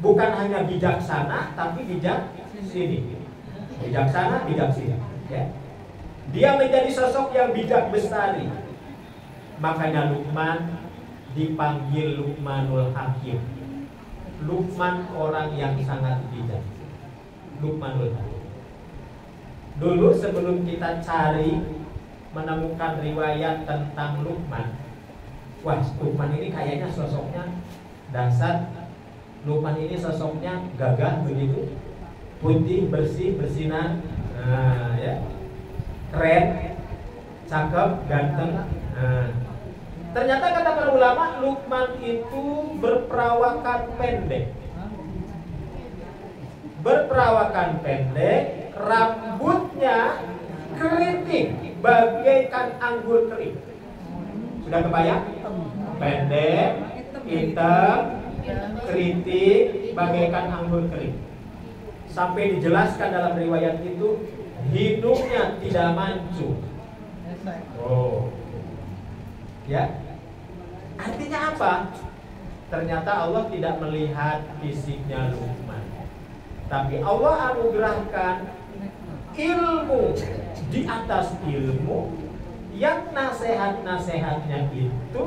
Bukan hanya bijaksana, tapi bijak sini. Bijaksana, bijak sini, ya. Dia menjadi sosok yang bijak bestari. Makanya Luqman dipanggil Luqmanul Hakim. Luqman orang yang sangat bijak. Luqmanul Hakim. Dulu sebelum kita cari menemukan riwayat tentang Luqman, wah, Luqman ini kayaknya sosoknya dasar. Luqman ini sosoknya gagah begitu, putih, bersih, bersinar, nah, ya, keren, cakep, ganteng. Nah, ternyata kata para ulama, Luqman itu berperawakan pendek. Berperawakan pendek, rambutnya keriting bagaikan anggur kering. Sudah kebayang? Pendek, hitam, keriting bagaikan anggur kering. Sampai dijelaskan dalam riwayat itu, hidungnya tidak mancung. Oh, ya. Artinya apa? Ternyata Allah tidak melihat fisiknya Luqman, tapi Allah anugerahkan ilmu di atas ilmu, yang nasihat-nasihatnya itu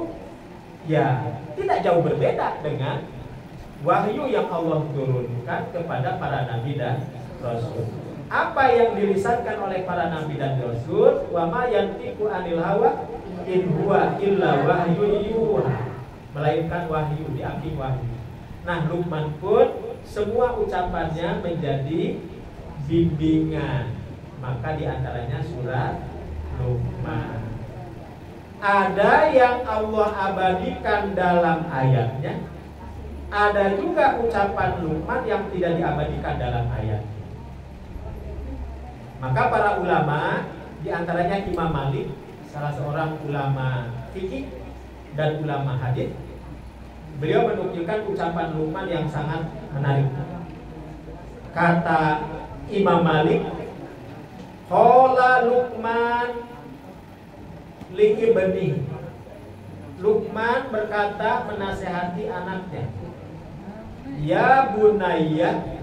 ya tidak jauh berbeda dengan wahyu yang Allah turunkan kepada para nabi dan rasul. Apa yang dilisankan oleh para nabi dan rasul, wa ma yantiqu anil hawa in huwa illa wahyu yuha, melainkan wahyu, diambil wahyu. Nah, Luqman pun semua ucapannya menjadi bimbingan, Maka diantaranya surat Luqman. Ada yang Allah abadikan dalam ayatnya, ada juga ucapan Luqman yang tidak diabadikan dalam ayat. Maka para ulama, diantaranya Imam Malik, salah seorang ulama fikih dan ulama hadis, beliau menunjukkan ucapan Luqman yang sangat menarik. Kata Imam Malik, qala Luqman li ibni. Luqman berkata menasehati anaknya, ya bunayya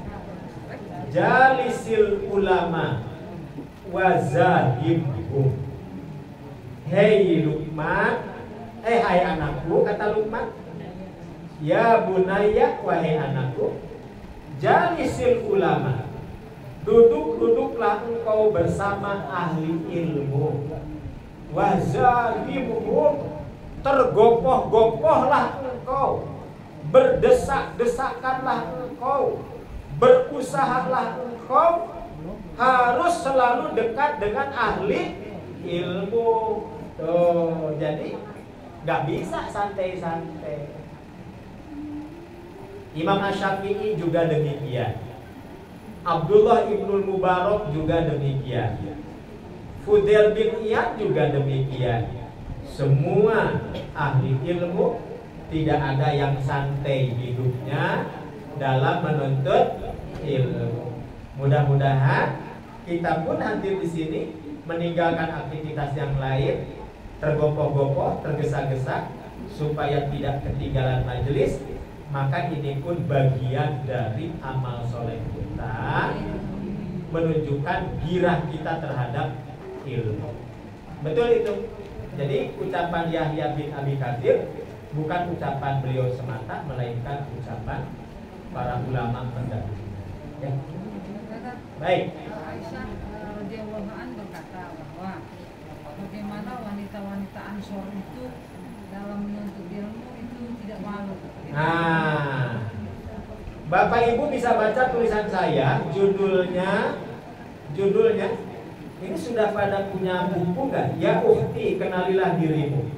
jalisil ulama wazahibhum. Hei Luqman, hai anakku, kata Luqman, ya bunayya, wahai anakku, jalisil ulama, duduklah engkau bersama ahli ilmu, wazahibhum, tergopoh-gopohlah engkau, berdesak-desakanlah engkau, berusahalah engkau, harus selalu dekat dengan ahli ilmu. Tuh, jadi nggak bisa santai-santai. Imam Asy-Syafi'i juga demikian. Abdullah ibnul Mubarak juga demikian. Fudail bin Iyad juga demikian. Semua ahli ilmu, tidak ada yang santai hidupnya dalam menuntut ilmu. Mudah-mudahan kita pun hadir di sini meninggalkan aktivitas yang lain, tergopoh-gopoh, tergesa-gesa, supaya tidak ketinggalan majelis. Maka ini pun bagian dari amal soleh kita, menunjukkan girah kita terhadap ilmu. Betul itu. Jadi ucapan Yahya bin Abi Katsir bukan ucapan beliau semata, melainkan ucapan para ulama pendahulu. Ya. Baik. Aisyah radhiyallahu anha berkata bahwa bagaimana wanita-wanita Ansor itu dalam menuntut ilmu itu tidak malu. Nah, Bapak Ibu bisa baca tulisan saya, judulnya ini sudah pada punya buku nggak? Ya ukhti, kenalilah dirimu.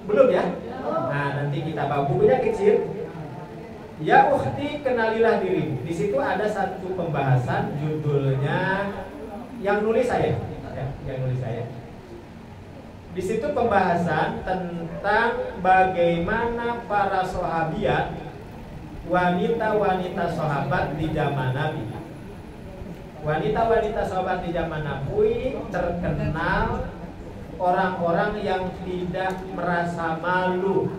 Belum ya? Nah, nanti kita bawa, bukunya kecil. Ya ukhti, kenalilah dirimu. Di situ ada satu pembahasan, judulnya yang nulis saya. Ya, yang nulis saya. Di situ pembahasan tentang bagaimana para sahabiat, wanita-wanita sahabat di zaman Nabi. Wanita-wanita sahabat di zaman Nabi terkenal orang-orang yang tidak merasa malu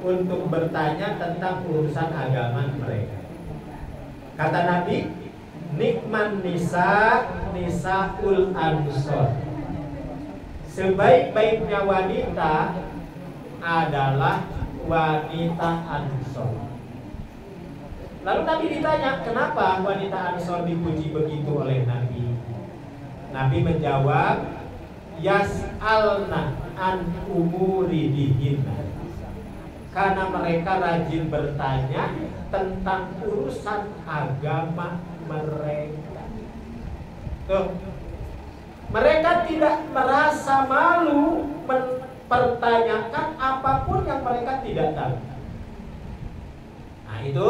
untuk bertanya tentang urusan agama mereka. Kata Nabi, nikman nisaul ansor. Sebaik-baiknya wanita adalah wanita Ansor. Lalu Nabi ditanya, kenapa wanita Ansor dipuji begitu oleh Nabi? Nabi menjawab, yas'alna an umuri dihinna. Karena mereka rajin bertanya tentang urusan agama mereka. Tuh. Mereka tidak merasa malu mempertanyakan apapun yang mereka tidak tahu. Nah, itu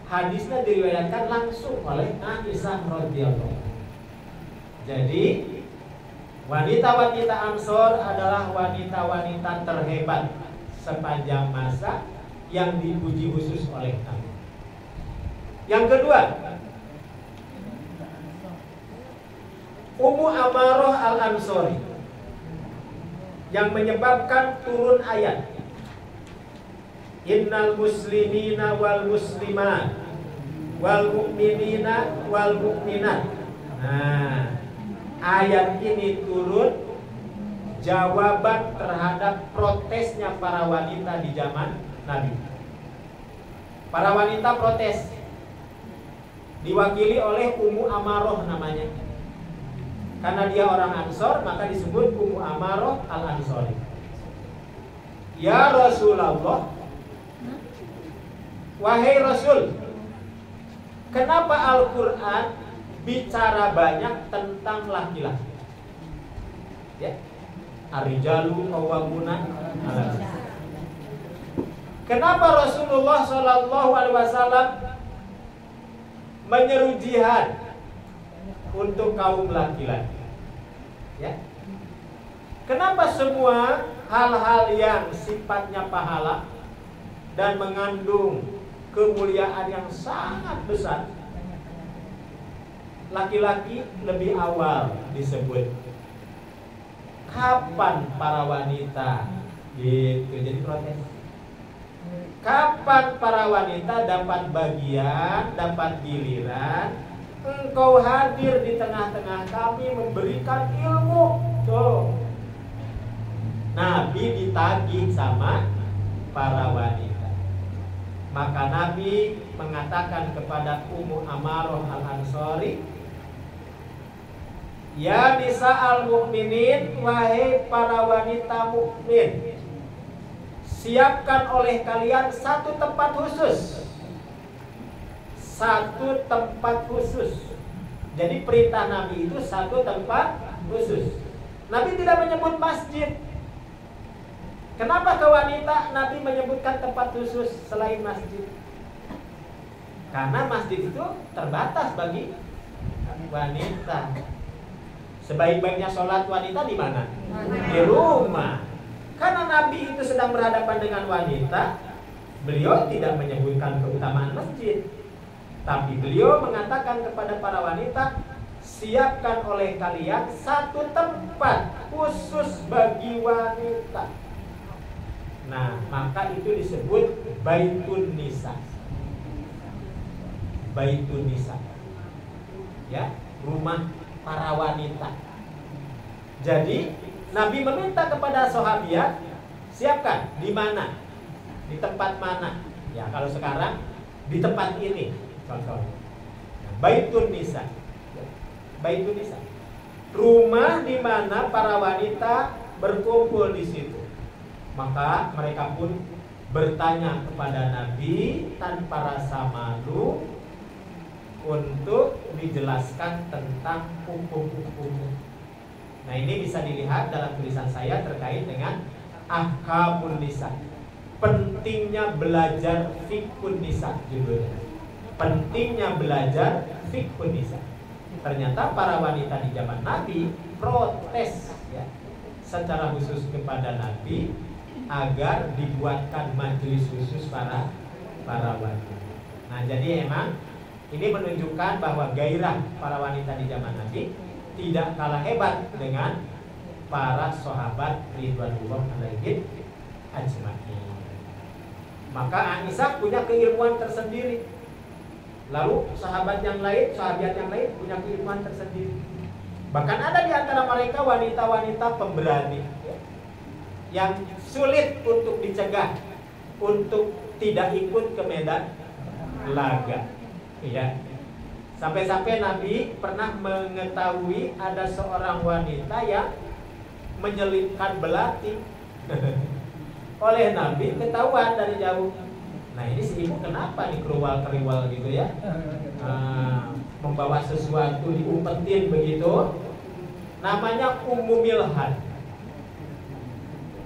hadisnya diriwayatkan langsung oleh Aisyah radhiyallahu. Jadi wanita-wanita Ansor adalah wanita-wanita terhebat sepanjang masa yang dipuji khusus oleh Nabi. Yang kedua, Ummu Amarah al-Ansori, yang menyebabkan turun ayat Innal muslimina wal muslimat wal mu'minina wal mu'minat. Nah, ayat ini turun jawaban terhadap protesnya para wanita di zaman Nabi. Para wanita protes, diwakili oleh Ummu Amarah namanya. Karena dia orang Ansor, maka disebut Ummu Amarah al-Ansori. Ya Rasulullah, wahai Rasul, Kenapa Al-Quran bicara banyak tentang laki-laki? Ya, ar-rijalu qawwamuna 'ala nisa. Kenapa Rasulullah Shallallahu Alaihi Wasallam menyeru jihad untuk kaum laki-laki? Ya. Kenapa semua hal-hal yang sifatnya pahala dan mengandung kemuliaan yang sangat besar, laki-laki lebih awal disebut? Kapan para wanita gitu jadi protes? Kapan para wanita dapat bagian, dapat giliran? Engkau hadir di tengah-tengah kami memberikan ilmu. Tuh, Nabi ditagih sama para wanita. Maka Nabi mengatakan kepada Ummu Amarah Al-Ansari, ya nisa al-mu'minin, wahai para wanita mukmin, siapkan oleh kalian satu tempat khusus. Satu tempat khusus. Jadi perintah Nabi itu satu tempat khusus. Nabi tidak menyebut masjid. Kenapa ke wanita Nabi menyebutkan tempat khusus selain masjid? Karena masjid itu terbatas bagi wanita. Sebaik-baiknya sholat wanita di mana? Di rumah. Karena Nabi itu sedang berhadapan dengan wanita, beliau tidak menyebutkan keutamaan masjid, tapi beliau mengatakan kepada para wanita, siapkan oleh kalian satu tempat khusus bagi wanita. Nah, maka itu disebut Baitun Nisa. Baitun Nisa. Ya, rumah para wanita. Jadi Nabi meminta kepada sahabiat, siapkan di mana, di tempat mana. Ya, kalau sekarang di tempat ini contohnya. Baitun Nisa. Baitun Nisa. Rumah di mana para wanita berkumpul di situ. Maka mereka pun bertanya kepada Nabi tanpa rasa malu untuk dijelaskan tentang hukum-hukum. Nah, ini bisa dilihat dalam tulisan saya terkait dengan ahkamun nisa. Pentingnya belajar fiqhun nisa judulnya. Pentingnya belajar fiqhun nisa. Ternyata para wanita di zaman Nabi protes ya, secara khusus kepada Nabi agar dibuatkan majelis khusus para wanita. Nah, jadi emang ini menunjukkan bahwa gairah para wanita di zaman Nabi tidak kalah hebat dengan para sahabat ridwanullah alaihim ajmain. Maka Aisyah punya keilmuan tersendiri. Lalu sahabat yang lain punya keilmuan tersendiri. Bahkan ada di antara mereka wanita-wanita pemberani ya, yang sulit untuk dicegah untuk tidak ikut ke medan laga. Ya. Sampai-sampai Nabi pernah mengetahui ada seorang wanita yang menyelipkan belati. Oleh Nabi ketahuan dari jauh. Nah, ini si ibu kenapa nih kerual-keriwal gitu ya? Membawa sesuatu diumpetin begitu. Namanya Ummu Milhan.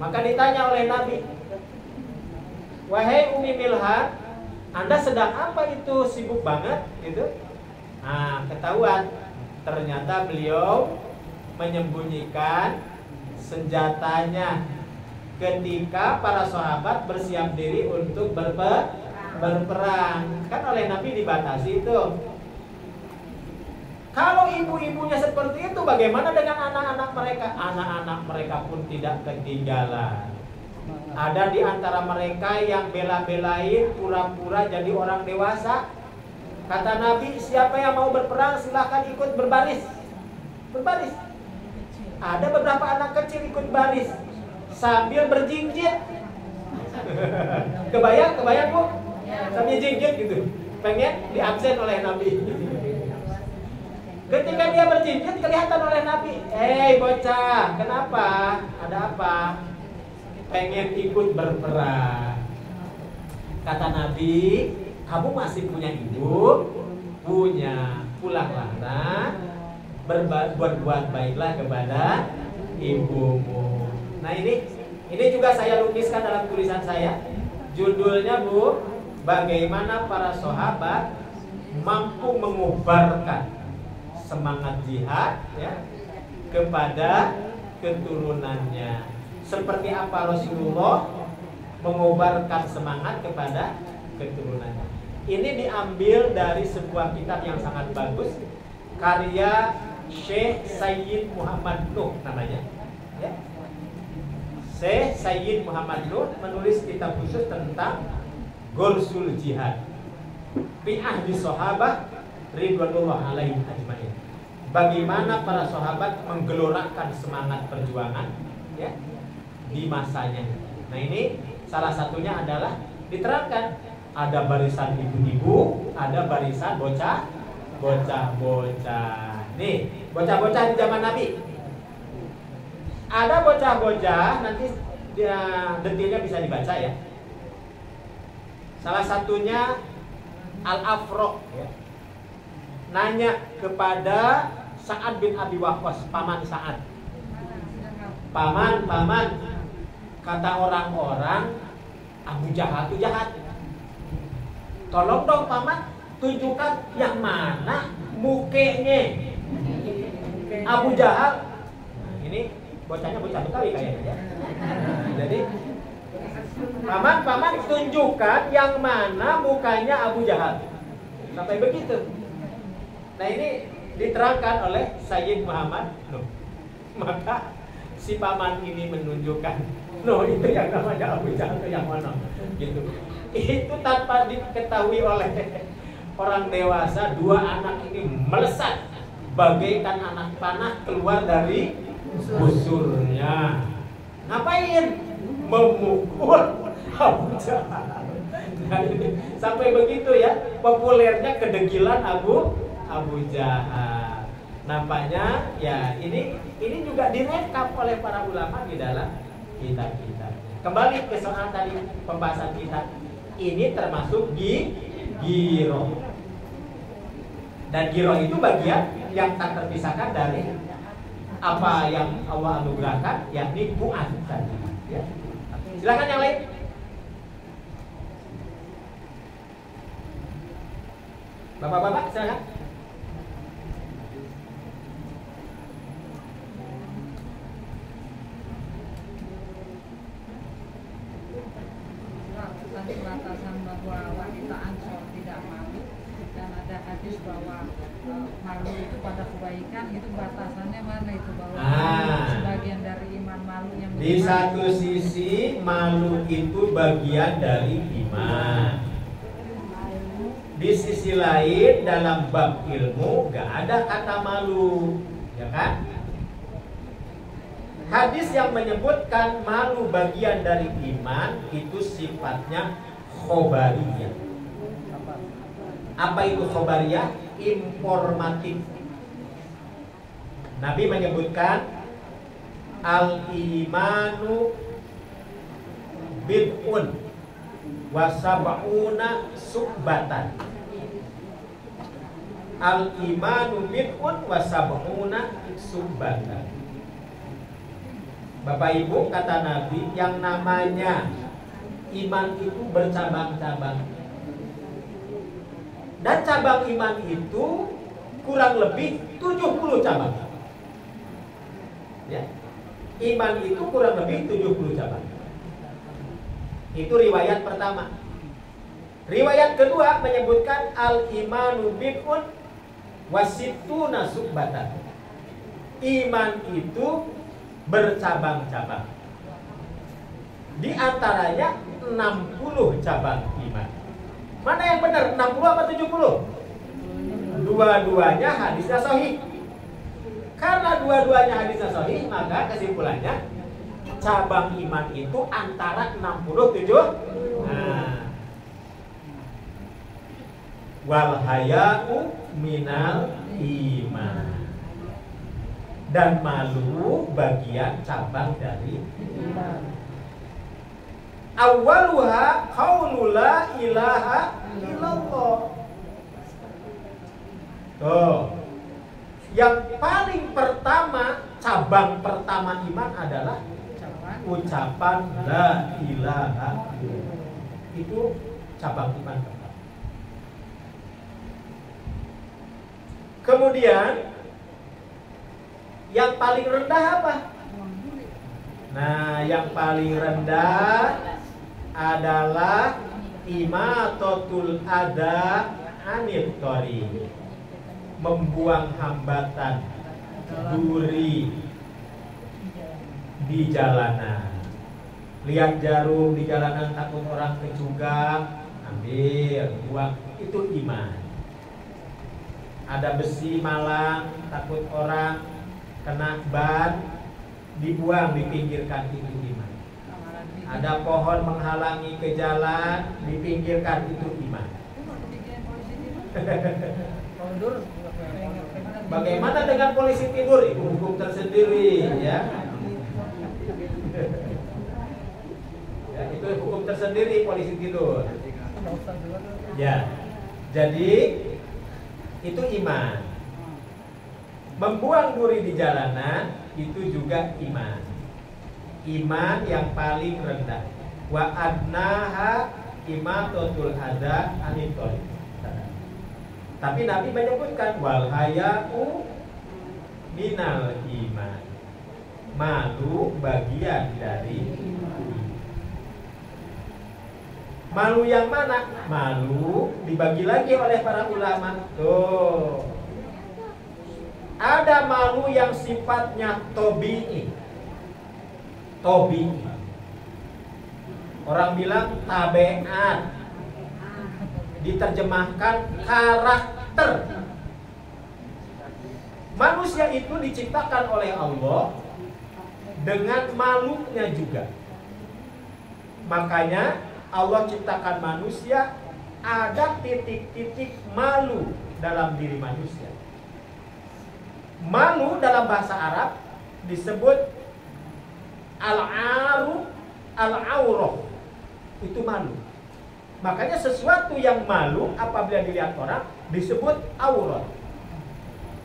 Maka ditanya oleh Nabi, wahai Ummi Milhan, Anda sedang apa itu, sibuk banget gitu? Nah, ketahuan ternyata beliau menyembunyikan senjatanya ketika para sahabat bersiap diri untuk berperang. Kan oleh Nabi dibatasi itu. Kalau ibu-ibunya seperti itu, bagaimana dengan anak-anak mereka? Anak-anak mereka pun tidak ketinggalan. Ada di antara mereka yang bela-belain pura-pura jadi orang dewasa. Kata Nabi, siapa yang mau berperang silahkan ikut berbaris. Berbaris. Ada beberapa anak kecil ikut baris sambil berjinjit. Kebayang Bu? Sambil jinjit gitu. Pengen diabsen oleh Nabi. Ketika dia berjinjit kelihatan oleh Nabi, bocah, kenapa? Ada apa? Pengen ikut berperang. Kata Nabi, kamu masih punya ibu? punya, pulanglah nak, berbuat baiklah kepada ibumu. Nah ini juga saya lukiskan dalam tulisan saya. Judulnya Bu, bagaimana para sahabat mampu mengubarkan semangat jihad ya kepada keturunannya. Seperti apa Rasulullah mengubarkan semangat kepada keturunannya. Ini diambil dari sebuah kitab yang sangat bagus, karya Syekh Sayyid Muhammad Nuh namanya ya. Syekh Sayyid Muhammad Nuh menulis kitab khusus tentang Ghursul Jihad fi ahdi sahabah ridwanullah alaihim ajmain. Bagaimana para sahabat menggelorakan semangat perjuangan ya di masanya. Nah, ini salah satunya adalah diterapkan. Ada barisan ibu-ibu, ada barisan bocah-bocah. Nih, bocah-bocah di zaman Nabi. Ada bocah-bocah, nanti detailnya bisa dibaca ya. Salah satunya Al-Afro ya. Nanya kepada Sa'ad bin Abi Waqqas, paman Sa'ad. Paman, kata orang-orang Abu Jahal itu jahat. Tolong dong paman, tunjukkan yang mana mukanya Abu Jahal. Nah, ini bocahnya bocah Betawi kayaknya ya. Jadi paman tunjukkan yang mana mukanya Abu Jahal. Sampai begitu. Nah, ini diterangkan oleh Sayyid Muhammad Nuh. Maka si paman ini menunjukkan, no itu yang namanya Abu Jahal itu yang mana gitu. Itu tanpa diketahui oleh orang dewasa, dua anak ini melesat bagaikan anak panah keluar dari busurnya. Ngapain? Memukul Abu Jahal. Nah, sampai begitu ya populernya kedegilan Abu Jahal. Nampaknya ya ini juga direkap oleh para ulama di dalam kitab-kitab. Kembali ke soal tadi pembahasan kita. Ini termasuk giroh. Dan giroh itu bagian yang tak terpisahkan dari apa yang Allah anugerahkan, yakni pu'an tadi. Ya. Silakan yang lain. Bapak-bapak silakan. Batasan bahwa wanita Ansor tidak malu, dan ada hadis bahwa malu itu pada kebaikan, itu batasannya mana itu, bahwa sebagian dari iman malu yang di satu sisi malu itu bagian dari iman, di sisi lain dalam bab ilmu gak ada kata malu, ya kan? Hadis yang menyebutkan malu bagian dari iman itu sifatnya khobariyah. Apa itu khobariyah? Informatif. Nabi menyebutkan al-imanu bid'un wa sab'una subbatan. Al-imanu bid'un wa sab'una subbatan. Bapak Ibu, kata Nabi, yang namanya iman itu bercabang-cabang. Dan cabang iman itu kurang lebih 70 cabang. Ya. Iman itu kurang lebih 70 cabang. Itu riwayat pertama. Riwayat kedua menyebutkan al-imanu bid'un wasittuna subbatan. Iman itu bercabang-cabang. Di antaranya 60 cabang iman. Mana yang benar? 60 apa 70? Dua-duanya hadisnya sahih. Karena dua-duanya hadisnya sahih, maka kesimpulannya cabang iman itu antara 67. Wal haya'u minal iman. Dan malu bagian cabang dari iman. Awwaluha qaulu la ilaha illallah. Tuh. Yang paling pertama, cabang pertama iman adalah ucapan la ilaha illallah. Itu cabang iman pertama. Kemudian yang paling rendah apa? Nah, yang paling rendah adalah imatatul adha anit thariq, membuang hambatan duri di jalanan. Lihat jarum di jalanan takut orang kecugak, ambil, buang, itu iman. Ada besi malang takut orang kena ban, dibuang, dipinggirkan, itu iman. Ada pohon menghalangi ke jalan, dipinggirkan, itu iman. Bagaimana dengan polisi tidur? Itu hukum tersendiri, ya. Ya, itu hukum tersendiri polisi tidur. Ya. Jadi itu iman. Membuang duri di jalanan itu juga iman. Iman yang paling rendah. Wa adnaha imatatul adha anit thariq. Tapi Nabi menyebutkan wal haya'u minal iman. Malu bagian dari iman. Malu yang mana? Malu dibagi lagi oleh para ulama. Tuh. Ada malu yang sifatnya tobi'i. Tobi'i. Orang bilang tabeat. Diterjemahkan karakter. Manusia itu diciptakan oleh Allah dengan malunya juga. Makanya Allah ciptakan manusia, ada titik-titik malu dalam diri manusia. Malu dalam bahasa Arab disebut al-aru, al-aurah. Itu malu. Makanya sesuatu yang malu apabila dilihat orang disebut aurat.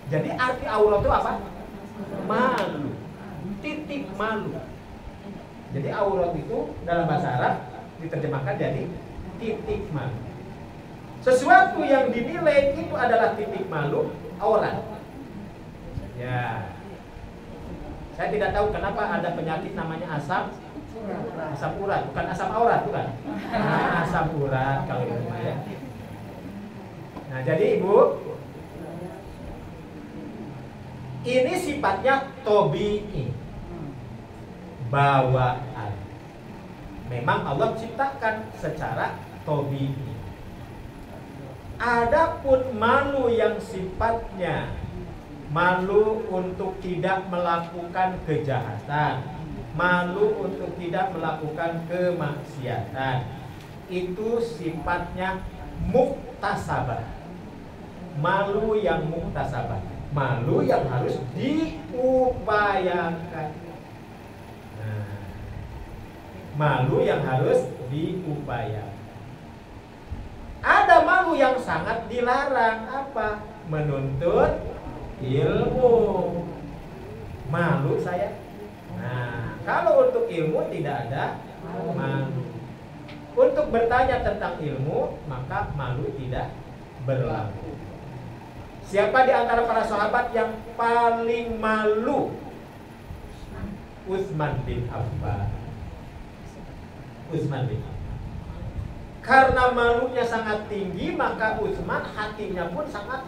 Jadi arti aurat itu apa? Malu. Titik malu. Jadi aurat itu dalam bahasa Arab diterjemahkan jadi titik malu. Sesuatu yang dinilai itu adalah titik malu, aurat. Ya. Saya tidak tahu kenapa ada penyakit namanya asam urat, bukan asam aurat, bukan. Asam urat kalau itu ya. Nah, jadi Ibu, ini sifatnya tobi'i, bawaan. Memang Allah ciptakan secara tobi'i. Adapun malu yang sifatnya malu untuk tidak melakukan kejahatan, malu untuk tidak melakukan kemaksiatan, itu sifatnya muktasabah. Malu yang muktasabah, malu yang harus diupayakan. Nah, malu yang harus diupayakan. Ada malu yang sangat dilarang, apa? Menuntut ilmu. Malu saya. Nah, kalau untuk ilmu tidak ada malu. Untuk bertanya tentang ilmu, maka malu tidak berlaku. Siapa di antara para sahabat yang paling malu? Utsman bin Affan. Utsman bin Affan. Karena malunya sangat tinggi, maka Utsman hatinya pun sangat,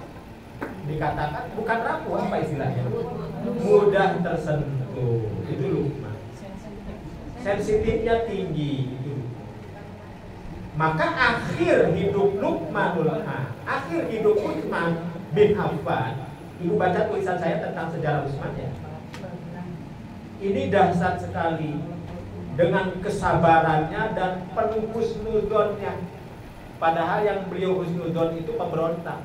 dikatakan bukan rapuh, apa istilahnya? Mudah tersentuh. Itu Luqman. Sensitifnya tinggi itu. Maka akhir hidup Luqmanul Hakim, akhir hidup Utsman bin Affan. Ibu baca tulisan saya tentang sejarah Utsman ya. Ini dahsyat sekali dengan kesabarannya dan penuh husnuzonnya. Padahal yang beliau husnuzon itu pemberontak.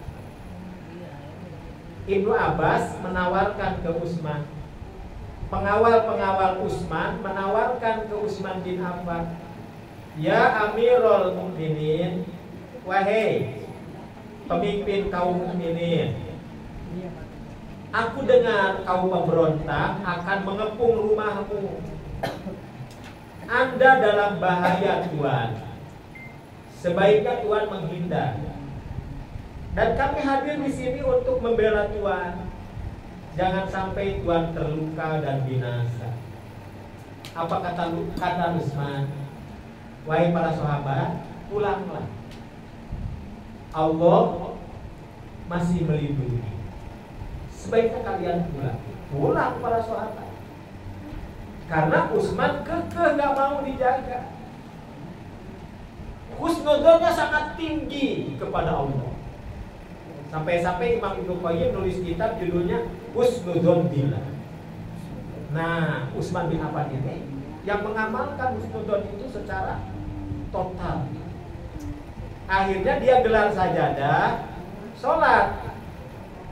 Ibnu Abbas menawarkan ke Utsman, pengawal-pengawal Utsman menawarkan ke Utsman bin Affan, ya Amirul Mukminin, wahai pemimpin kaum mukminin, Aku dengar kaum pemberontak akan mengepung rumahmu. Anda dalam bahaya, Tuan. Sebaiknya Tuan menghindar. Dan kami hadir di sini untuk membela Tuan. Jangan sampai Tuan terluka dan binasa. Apa kata Utsman? Wahai para sahabat, pulanglah. Allah masih melindungi. Sebaiknya kalian pulang. Pulang para sahabat. Karena Utsman kekeh gak mau dijaga. Husnudzonnya sangat tinggi kepada Allah. Sampai-sampai Imam Ibnu Qayyim nulis kitab judulnya Husnudzon Billah. Nah, Utsman bin Affan ini yang mengamalkan husnudzon itu secara total. Akhirnya dia gelar sajadah, sholat,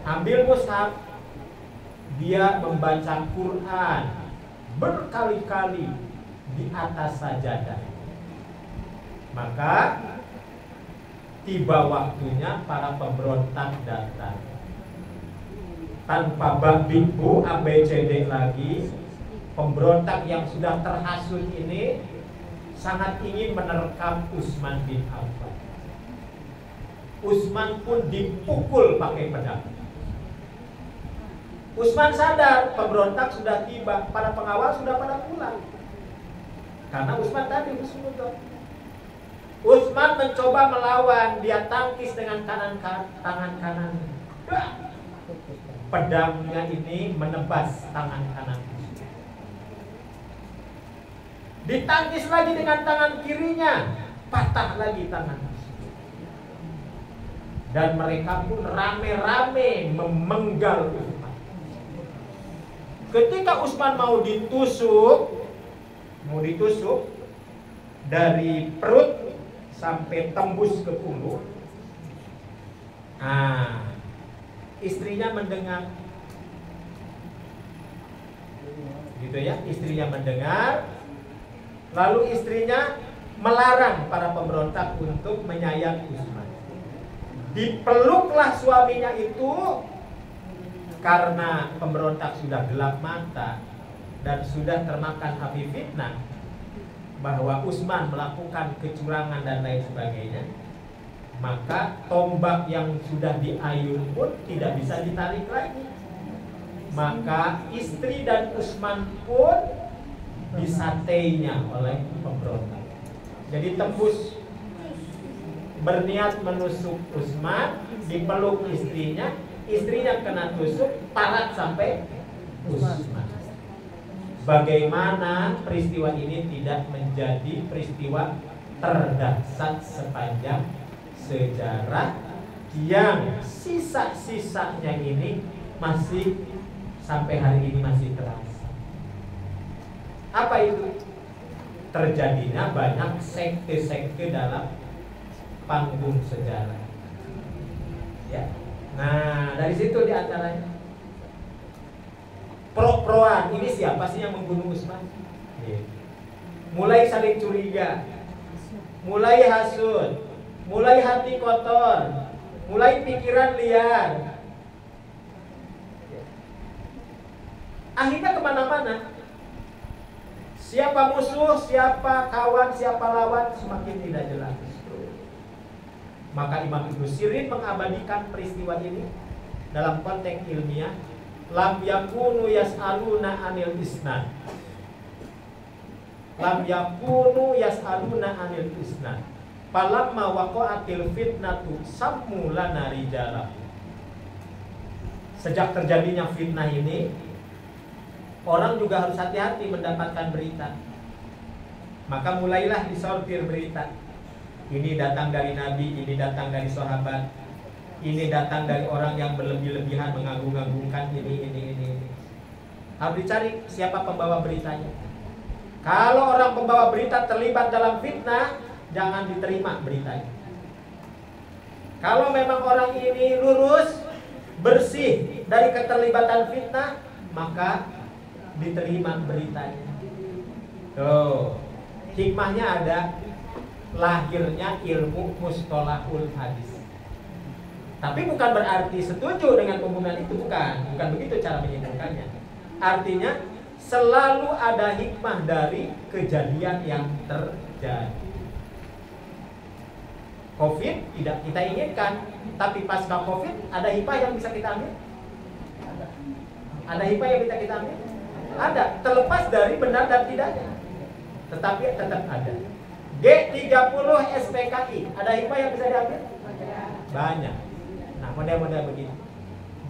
ambil mushaf, dia membaca Quran berkali-kali di atas sajadah. Maka tiba waktunya para pemberontak datang. Tanpa babibu ABCD lagi, pemberontak yang sudah terhasut ini sangat ingin menerkam Utsman bin Affan. Utsman pun dipukul pakai pedang. Utsman sadar pemberontak sudah tiba, para pengawal sudah pada pulang. Karena Utsman tadi husnudzon. Utsman mencoba melawan, dia tangkis dengan tangan kanan. Pedangnya ini menebas tangan kanan. Ditangkis lagi dengan tangan kirinya, patah lagi tangan. Dan mereka pun rame-rame memenggal Utsman. Ketika Utsman mau ditusuk dari perut sampai tembus ke punggung. Istrinya mendengar, gitu ya. Istrinya mendengar, lalu istrinya melarang para pemberontak untuk menyayat Utsman. Dipeluklah suaminya itu karena pemberontak sudah gelap mata dan sudah termakan api fitnah bahwa Utsman melakukan kecurangan dan lain sebagainya. Maka tombak yang sudah diayun pun tidak bisa ditarik lagi. Maka istri dan Utsman pun disateinya oleh pemberontak. Jadi tembus, berniat menusuk Utsman, dipeluk istrinya, istrinya kena tusuk, parat sampai Utsman. Bagaimana peristiwa ini tidak menjadi peristiwa terdahsyat sepanjang sejarah yang sisa-sisanya ini masih sampai hari ini masih terasa. Apa itu? Terjadinya banyak sekte-sekte dalam panggung sejarah. Ya. Nah, dari situ diantaranya pro-proan. Ini siapa sih yang membunuh Utsman? Mulai saling curiga, mulai hasud, mulai hati kotor, mulai pikiran liar. Akhirnya kemana-mana. Siapa musuh, siapa kawan, siapa lawan semakin tidak jelas. Maka Imam Ibnu Sirin mengabadikan peristiwa ini dalam konteks ilmiah. Lam yakunu yas'aluna anil isnad. Lam yakunu yas'aluna anil isnad. Falamma waqa'atil fitnatu sammu lana rijalah. Sejak terjadinya fitnah ini, orang juga harus hati-hati mendapatkan berita. Maka mulailah disortir berita. Ini datang dari Nabi, ini datang dari sahabat, ini datang dari orang yang berlebih-lebihan mengagung-agungkan ini. Harus dicari siapa pembawa beritanya. Kalau orang pembawa berita terlibat dalam fitnah, jangan diterima beritanya. Kalau memang orang ini lurus, bersih dari keterlibatan fitnah, maka diterima beritanya. Tuh, hikmahnya ada, lahirnya ilmu mustalahul hadis. Tapi bukan berarti setuju dengan pembunuhan itu, bukan begitu cara menyimpulkannya. Artinya selalu ada hikmah dari kejadian yang terjadi. Covid tidak kita inginkan, tapi pasca Covid ada hikmah yang bisa kita ambil. Ada hikmah yang bisa kita ambil. Ada, terlepas dari benar dan tidaknya, tetapi tetap ada. G30 SPKI, ada hikmah yang bisa diambil? Banyak. Nah, model-model begitu.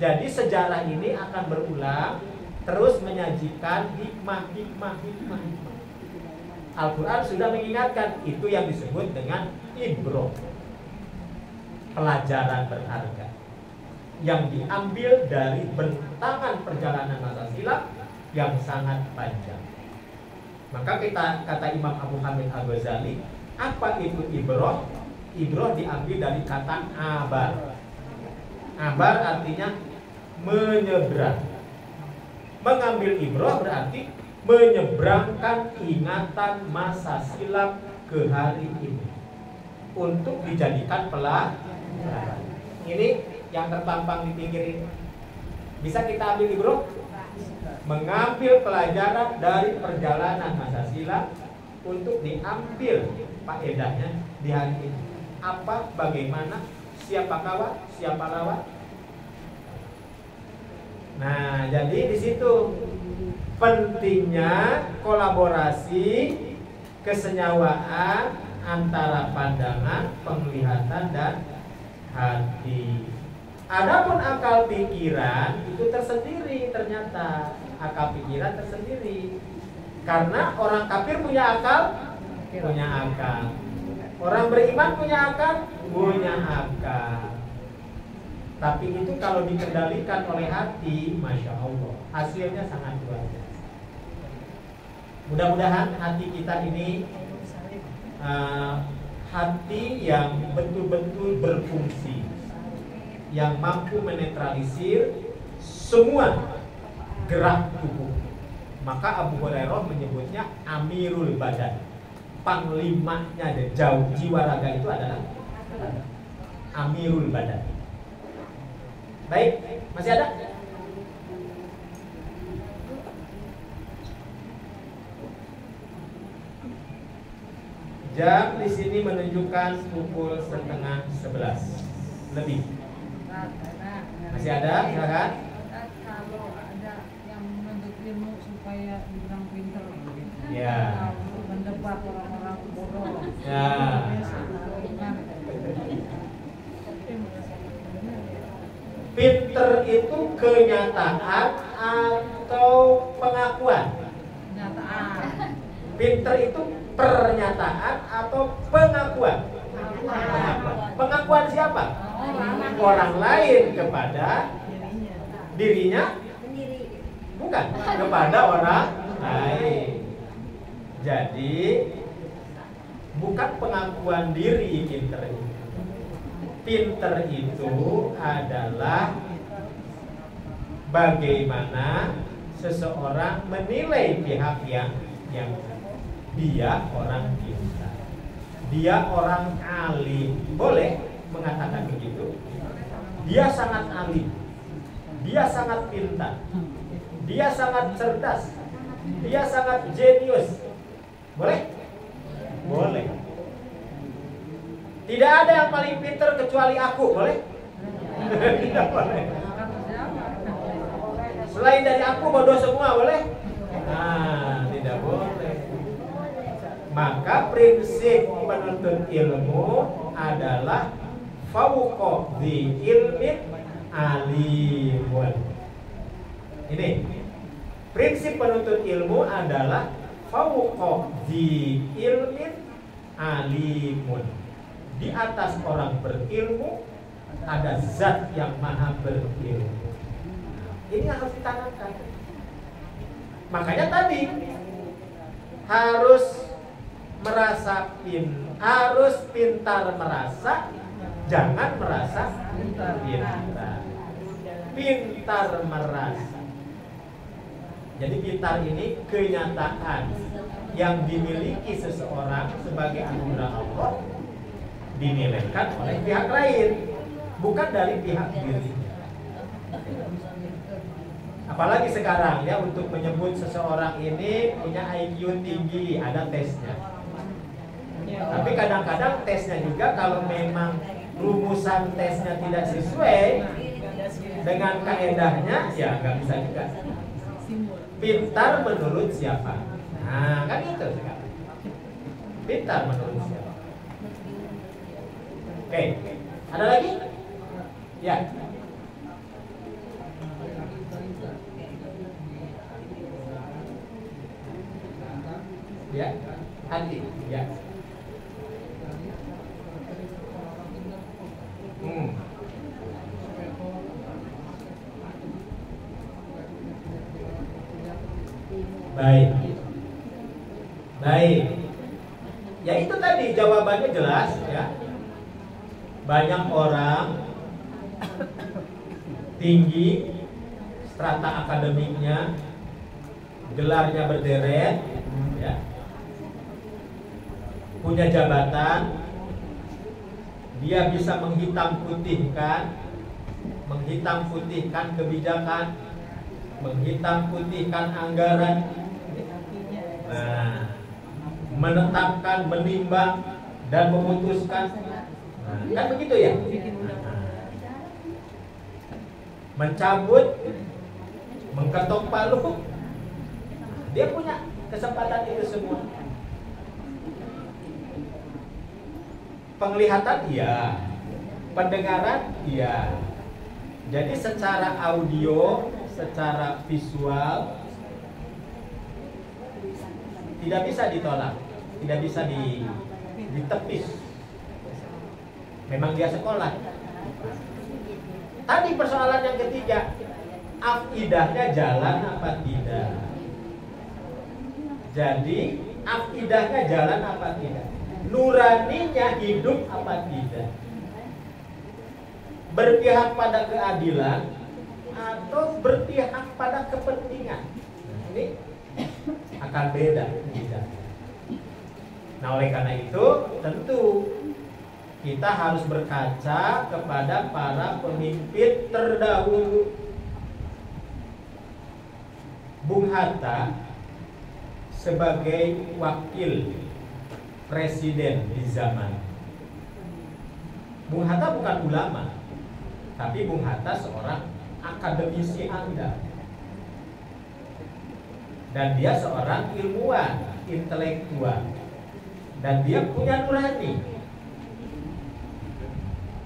Jadi sejarah ini akan berulang, terus menyajikan hikmah. Al-Quran sudah mengingatkan, itu yang disebut dengan ibrah, pelajaran berharga yang diambil dari bentangan perjalanan masa silam yang sangat panjang. Maka kata Imam Abu Hamid Al-Ghazali, apa itu ibrah? Ibrah diambil dari kata abar. Abar artinya menyeberang. Mengambil ibrah berarti menyeberangkan ingatan masa silam ke hari ini untuk dijadikan pelajaran. Ini yang terpampang di pinggir ini. Bisa kita ambil ibrah? Mengambil pelajaran dari perjalanan masa silam untuk diambil faedahnya di hari ini. Apa, bagaimana, siapa kawan, siapa lawan. Nah, jadi di situ pentingnya kolaborasi, kesenyawaan antara pandangan, penglihatan, dan hati. Adapun akal pikiran itu tersendiri ternyata. Akal pikiran tersendiri. Karena orang kafir punya akal, Orang beriman punya akal, Tapi itu kalau dikendalikan oleh hati, Masya Allah, hasilnya sangat luar biasa. Mudah-mudahan hati kita ini hati yang betul-betul berfungsi, yang mampu menetralisir semua gerak tubuh. Maka Abu Hurairah menyebutnya Amirul Badan, panglimanya dan jauh jiwa raga itu adalah Amirul Badan. Baik, masih ada? Jam di sini menunjukkan pukul 10:30 lebih. Masih ada? Silakan. Kalau ada yang menuntut ilmu supaya dibilang pinter, Ya. mendebat orang-orang bodoh. Ya. Pinter itu kenyataan atau pengakuan? Kenyataan. Pinter itu pernyataan atau pengakuan? Pengakuan siapa? Orang lain kepada dirinya? Bukan, kepada orang lain. Jadi bukan pengakuan diri pinter itu. Pinter itu adalah bagaimana seseorang menilai pihak yang dia orang pintar, dia orang alim. Boleh mengatakan begitu? Dia sangat alim, dia sangat pintar, dia sangat cerdas, dia sangat jenius. Boleh? Boleh. Tidak ada yang paling pintar kecuali aku, boleh? Tidak boleh. Selain dari aku bodoh semua, boleh? Nah, tidak boleh. Maka prinsip penuntut ilmu adalah fawqa dzi ilmin alimun. Ini prinsip penuntut ilmu adalah fawqa dzi ilmin alimun. Di atas orang berilmu ada zat yang maha berilmu. Ini yang harus ditanamkan. Makanya tadi harus harus pintar merasa, jangan merasa pintar. Pintar merasa. Jadi pintar ini kenyataan yang dimiliki seseorang sebagai anugerah Allah dinilaikan oleh pihak lain. bukan dari pihak dirinya. Apalagi sekarang ya, untuk menyebut seseorang ini punya IQ tinggi, ada tesnya. Tapi kadang-kadang tesnya juga kalau memang rumusan tesnya tidak sesuai dengan kaedahnya, ya nggak bisa juga. Pintar menurut siapa? Nah, kan itu sekarang. Pintar menurut siapa? Oke, ada lagi? Ya. Ya, hati. Ya. Baik. Baik. Ya itu tadi jawabannya jelas ya. Banyak orang tinggi, strata akademiknya, gelarnya berderet, ya, punya jabatan, dia bisa menghitam putihkan kebijakan, menghitam putihkan anggaran, nah, menetapkan, menimbang, dan memutuskan. Nah, kan begitu ya? Mencabut, mengketok palu, dia punya kesempatan itu semua. Penglihatan iya, pendengaran iya. Jadi secara audio, secara visual tidak bisa ditolak, tidak bisa ditepis. Memang dia sekolah. Tadi persoalan yang ketiga, afidahnya jalan apa tidak? Jadi afidahnya jalan apa tidak? Nuraninya hidup apa tidak? Berpihak pada keadilan atau berpihak pada kepentingan? Ini akan beda. Nah, oleh karena itu tentu kita harus berkaca kepada para pemimpin terdahulu. Bung Hatta sebagai wakil presiden di zaman. Bung Hatta bukan ulama, tapi Bung Hatta seorang akademisi andal. Dan dia seorang ilmuwan, intelektual. Dan dia punya nurani.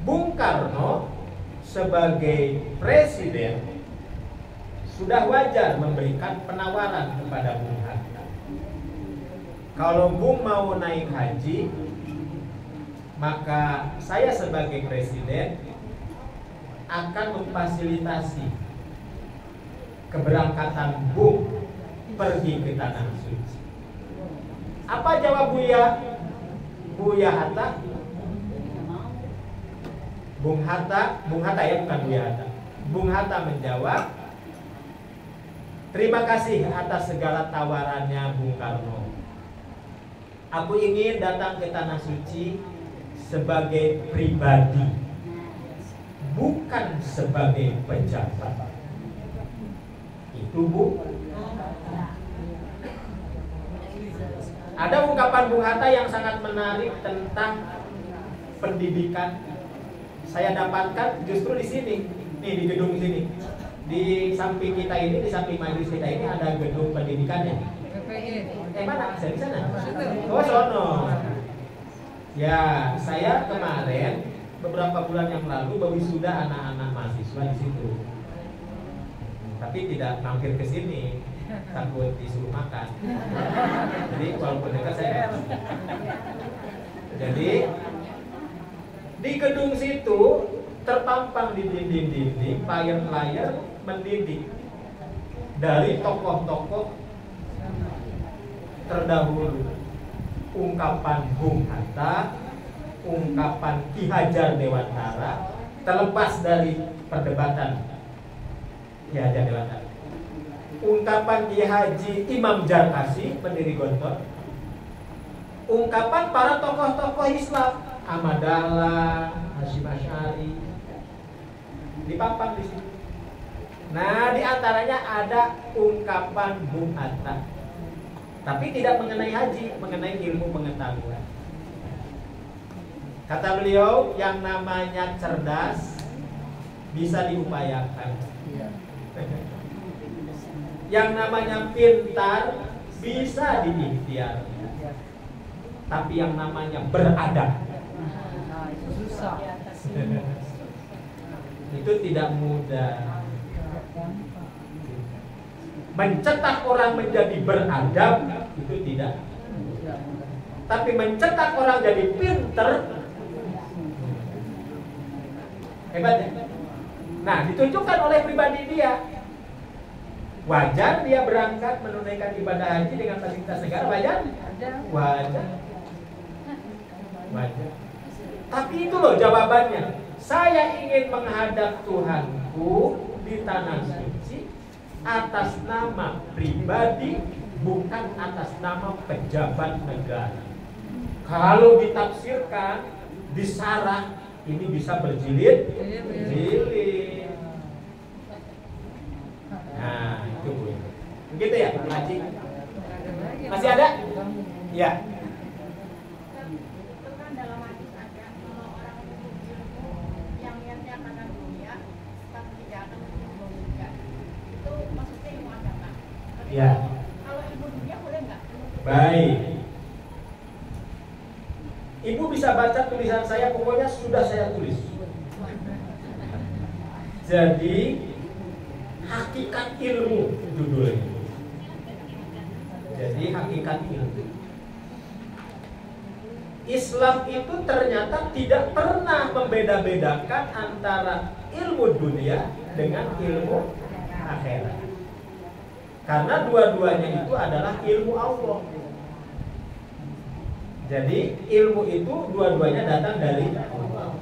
Bung Karno sebagai presiden sudah wajar memberikan penawaran kepada Bung Hatta. Kalau Bung mau naik haji, maka saya sebagai presiden akan memfasilitasi keberangkatan Bung pergi ke tanah suci. Apa jawab Buya Hatta? Bung Hatta ya, bukan Buya Hatta. Bung Hatta menjawab, terima kasih atas segala tawarannya Bung Karno. Aku ingin datang ke tanah suci sebagai pribadi, bukan sebagai pejabat. Itu Bu. Ada ungkapan Bung Hatta yang sangat menarik tentang pendidikan. Saya dapatkan justru di sini, nih di gedung sini. Di samping kita ini, di samping majelis kita ini ada gedung pendidikannya. Mana? Saya di sana. Oh, sono. Ya, saya kemarin beberapa bulan yang lalu berwisuda anak-anak mahasiswa di situ. Tapi tidak mampir ke sini, takut disuruh makan. Jadi walaupun dekat saya. Jadi di gedung situ terpampang di dinding-dinding layar-layar mendidik dari tokoh-tokoh terdahulu. Ungkapan Bung Hatta, ungkapan Ki Hajar Dewantara, terlepas dari perdebatan Ki Hajar Dewantara. Ungkapan Ki Haji Imam Jarkasi, pendiri Gontor. Ungkapan para tokoh-tokoh Islam, Ahmad Dahlan, Hasyim Asy'ari, Dipampang di situ. Nah, di antaranya ada ungkapan Bung Hatta. Tapi tidak mengenai haji, mengenai ilmu pengetahuan. Kata beliau, yang namanya cerdas bisa diupayakan. Yang namanya pintar bisa diikhtiar. Tapi yang namanya beradab, Susah. itu tidak mudah. Mencetak orang menjadi beradab itu tidak. Tapi mencetak orang jadi pinter, hebat ya? Nah, ditunjukkan oleh pribadi dia. Wajar dia berangkat menunaikan ibadah haji dengan fasilitas negara, wajar? Wajar. Wajar. Tapi itu loh jawabannya. Saya ingin menghadap Tuhanku di tanah suci atas nama pribadi, bukan atas nama pejabat negara. Kalau ditafsirkan, disarah, ini bisa berjilid-jilid. Nah, itu Bu. Begitu ya, Pak Haji? Masih ada? Ya. Ya. Kalau ilmu dunia boleh nggak? Baik. Ibu bisa baca tulisan saya, pokoknya sudah saya tulis. Jadi hakikat ilmu judulnya. Jadi hakikat ilmu. Islam itu ternyata tidak pernah membeda-bedakan antara ilmu dunia dengan ilmu akhirat. Karena dua-duanya itu adalah ilmu Allah. Jadi ilmu itu dua-duanya datang dari Allah.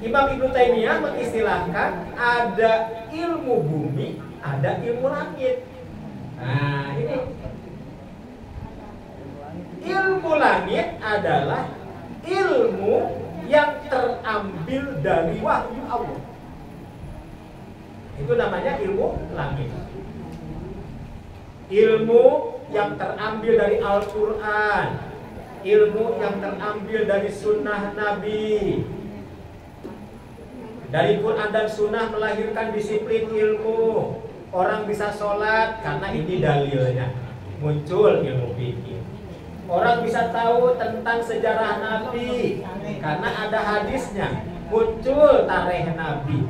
Imam Ibnu Taimiyah mengistilahkan ada ilmu bumi, ada ilmu langit. Nah, ini ilmu langit adalah ilmu yang terambil dari wahyu Allah. Itu namanya ilmu langit. Ilmu yang terambil dari Al-Quran, ilmu yang terambil dari sunnah Nabi. Dari Quran dan sunnah melahirkan disiplin ilmu. Orang bisa sholat karena ini dalilnya, muncul ilmu fikih. Orang bisa tahu tentang sejarah Nabi karena ada hadisnya, muncul tarikh Nabi,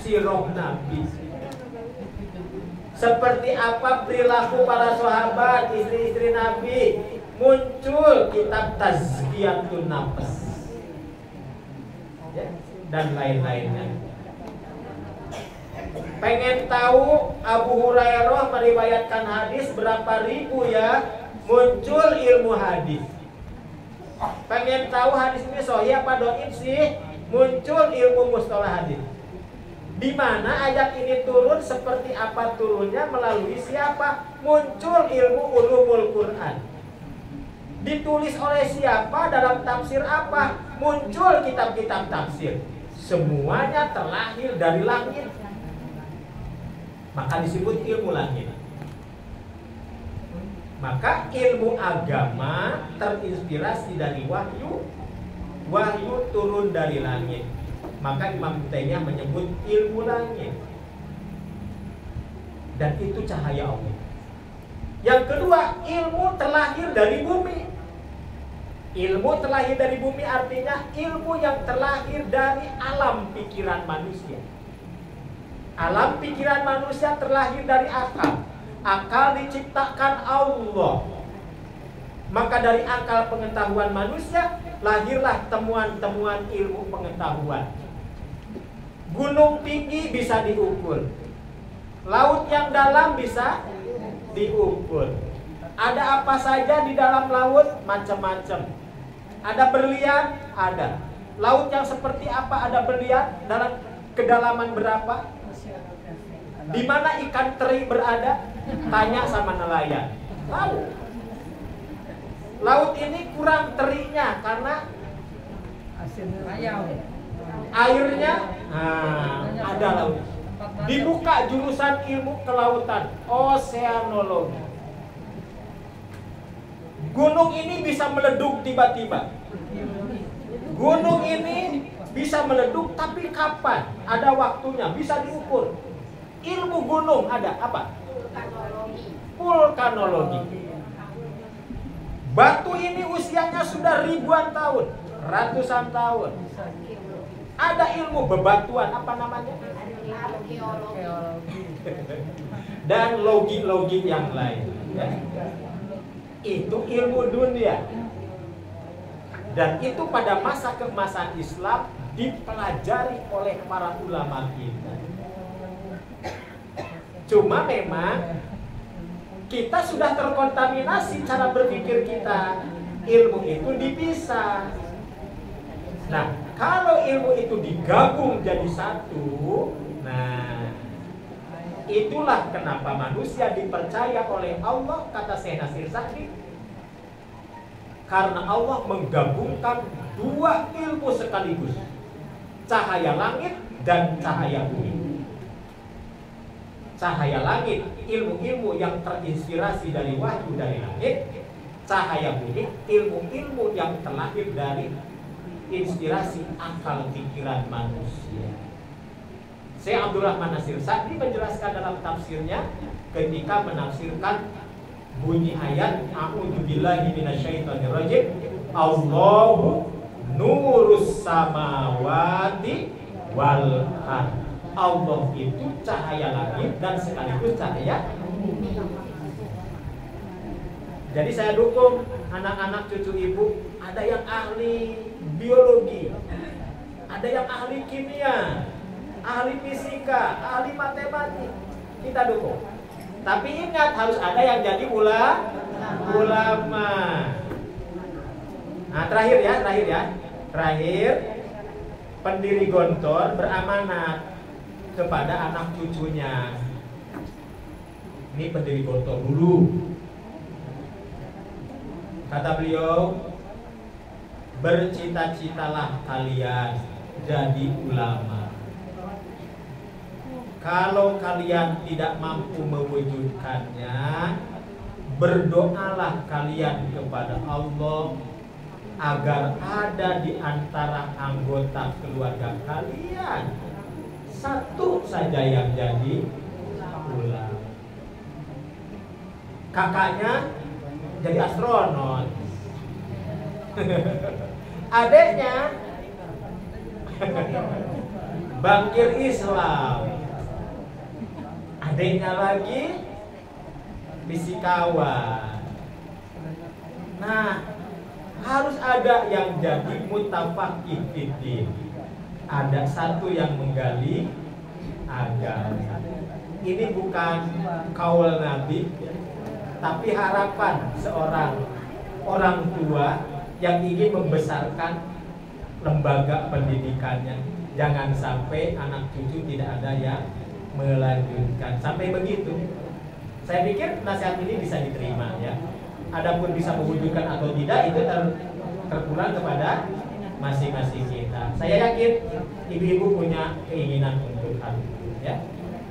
sirah Nabi. Seperti apa perilaku para sahabat, istri-istri Nabi, muncul kitab Tazkiyatun Nafs, ya, dan lain-lainnya. Pengen tahu Abu Hurairah meriwayatkan hadis berapa ribu ya, muncul ilmu hadis. Pengen tahu hadis ini sahih apa dhaif sih, muncul ilmu mustalah hadis. Di mana ayat ini turun, seperti apa turunnya, melalui siapa, muncul ilmu ulumul Quran. Ditulis oleh siapa, dalam tafsir apa, muncul kitab-kitab tafsir. Semuanya terlahir dari langit. Maka disebut ilmu langit. Maka ilmu agama terinspirasi dari wahyu. Wahyu turun dari langit. Maka Imam Taimiyah menyebut ilmu langit. Dan itu cahaya Allah. Yang kedua, ilmu terlahir dari bumi. Ilmu terlahir dari bumi artinya ilmu yang terlahir dari alam pikiran manusia. Alam pikiran manusia terlahir dari akal. Akal diciptakan Allah. Maka dari akal pengetahuan manusia lahirlah temuan-temuan ilmu pengetahuan. Gunung tinggi bisa diukur, laut yang dalam bisa diukur. Ada apa saja di dalam laut, macam-macam. Ada berlian, ada. Laut yang seperti apa, ada berlian dalam kedalaman berapa? Di mana ikan teri berada? Tanya sama nelayan. Tahu. Laut ini kurang terinya karena Riau. Airnya, ada laut. Dibuka jurusan ilmu kelautan, oseanologi. Gunung ini bisa meleduk tiba-tiba. Gunung ini bisa meleduk, tapi kapan? Ada waktunya, bisa diukur. Ilmu gunung ada apa? Vulkanologi. Batu ini usianya sudah ribuan tahun, ratusan tahun. Ada ilmu bebatuan, apa namanya? Dan logi-logi yang lain, ya. Itu ilmu dunia. Dan itu pada masa keemasan Islam dipelajari oleh para ulama kita. Cuma memang kita sudah terkontaminasi cara berpikir kita. Ilmu itu dipisah. Nah, kalau ilmu itu digabung jadi satu, nah, itulah kenapa manusia dipercaya oleh Allah, kata Syekh Nasir Sa'di. Karena Allah menggabungkan dua ilmu sekaligus, cahaya langit dan cahaya bumi. Cahaya langit, ilmu-ilmu yang terinspirasi dari wahyu dari langit. Cahaya bumi, ilmu-ilmu yang terlahir dari inspirasi akal pikiran manusia. Syekh Abdurrahman Nasir Sa'di menjelaskan dalam tafsirnya ketika menafsirkan bunyi ayat a'udzubillahi minasyaitonirrajim, Allahu nurus samawati wal ardh. Allah itu cahaya langit dan sekaligus cahaya bumi. Jadi saya dukung anak-anak cucu ibu, ada yang ahli biologi, ada yang ahli kimia, ahli fisika, ahli matematik. Kita dukung. Tapi ingat, harus ada yang jadi ulama. Nah, terakhir ya. Terakhir, pendiri Gontor beramanat kepada anak cucunya. Ini pendiri Gontor dulu. Kata beliau, bercita-citalah kalian jadi ulama. Kalau kalian tidak mampu mewujudkannya, berdoalah kalian kepada Allah agar ada di antara anggota keluarga kalian satu saja yang jadi ulama. Kakaknya jadi astronot, adeknya bankir Islam, adeknya lagi fisikawan. Nah, harus ada yang jadi mutafaqih fiddin. Ada satu yang menggali agama. Ini bukan kaul Nabi, tapi harapan seorang orang tua yang ingin membesarkan lembaga pendidikannya. Jangan sampai anak cucu tidak ada yang melanjutkan. Sampai begitu. Saya pikir nasihat ini bisa diterima, ya. Adapun bisa mewujudkan atau tidak itu terpulang kepada masing-masing kita. Saya yakin ibu-ibu punya keinginan untuk hal itu, ya.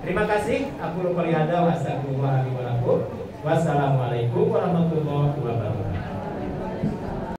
Terima kasih. Aku qouli hadza wa astaghfirullah li wa lakum. Wassalamualaikum warahmatullahi wabarakatuh.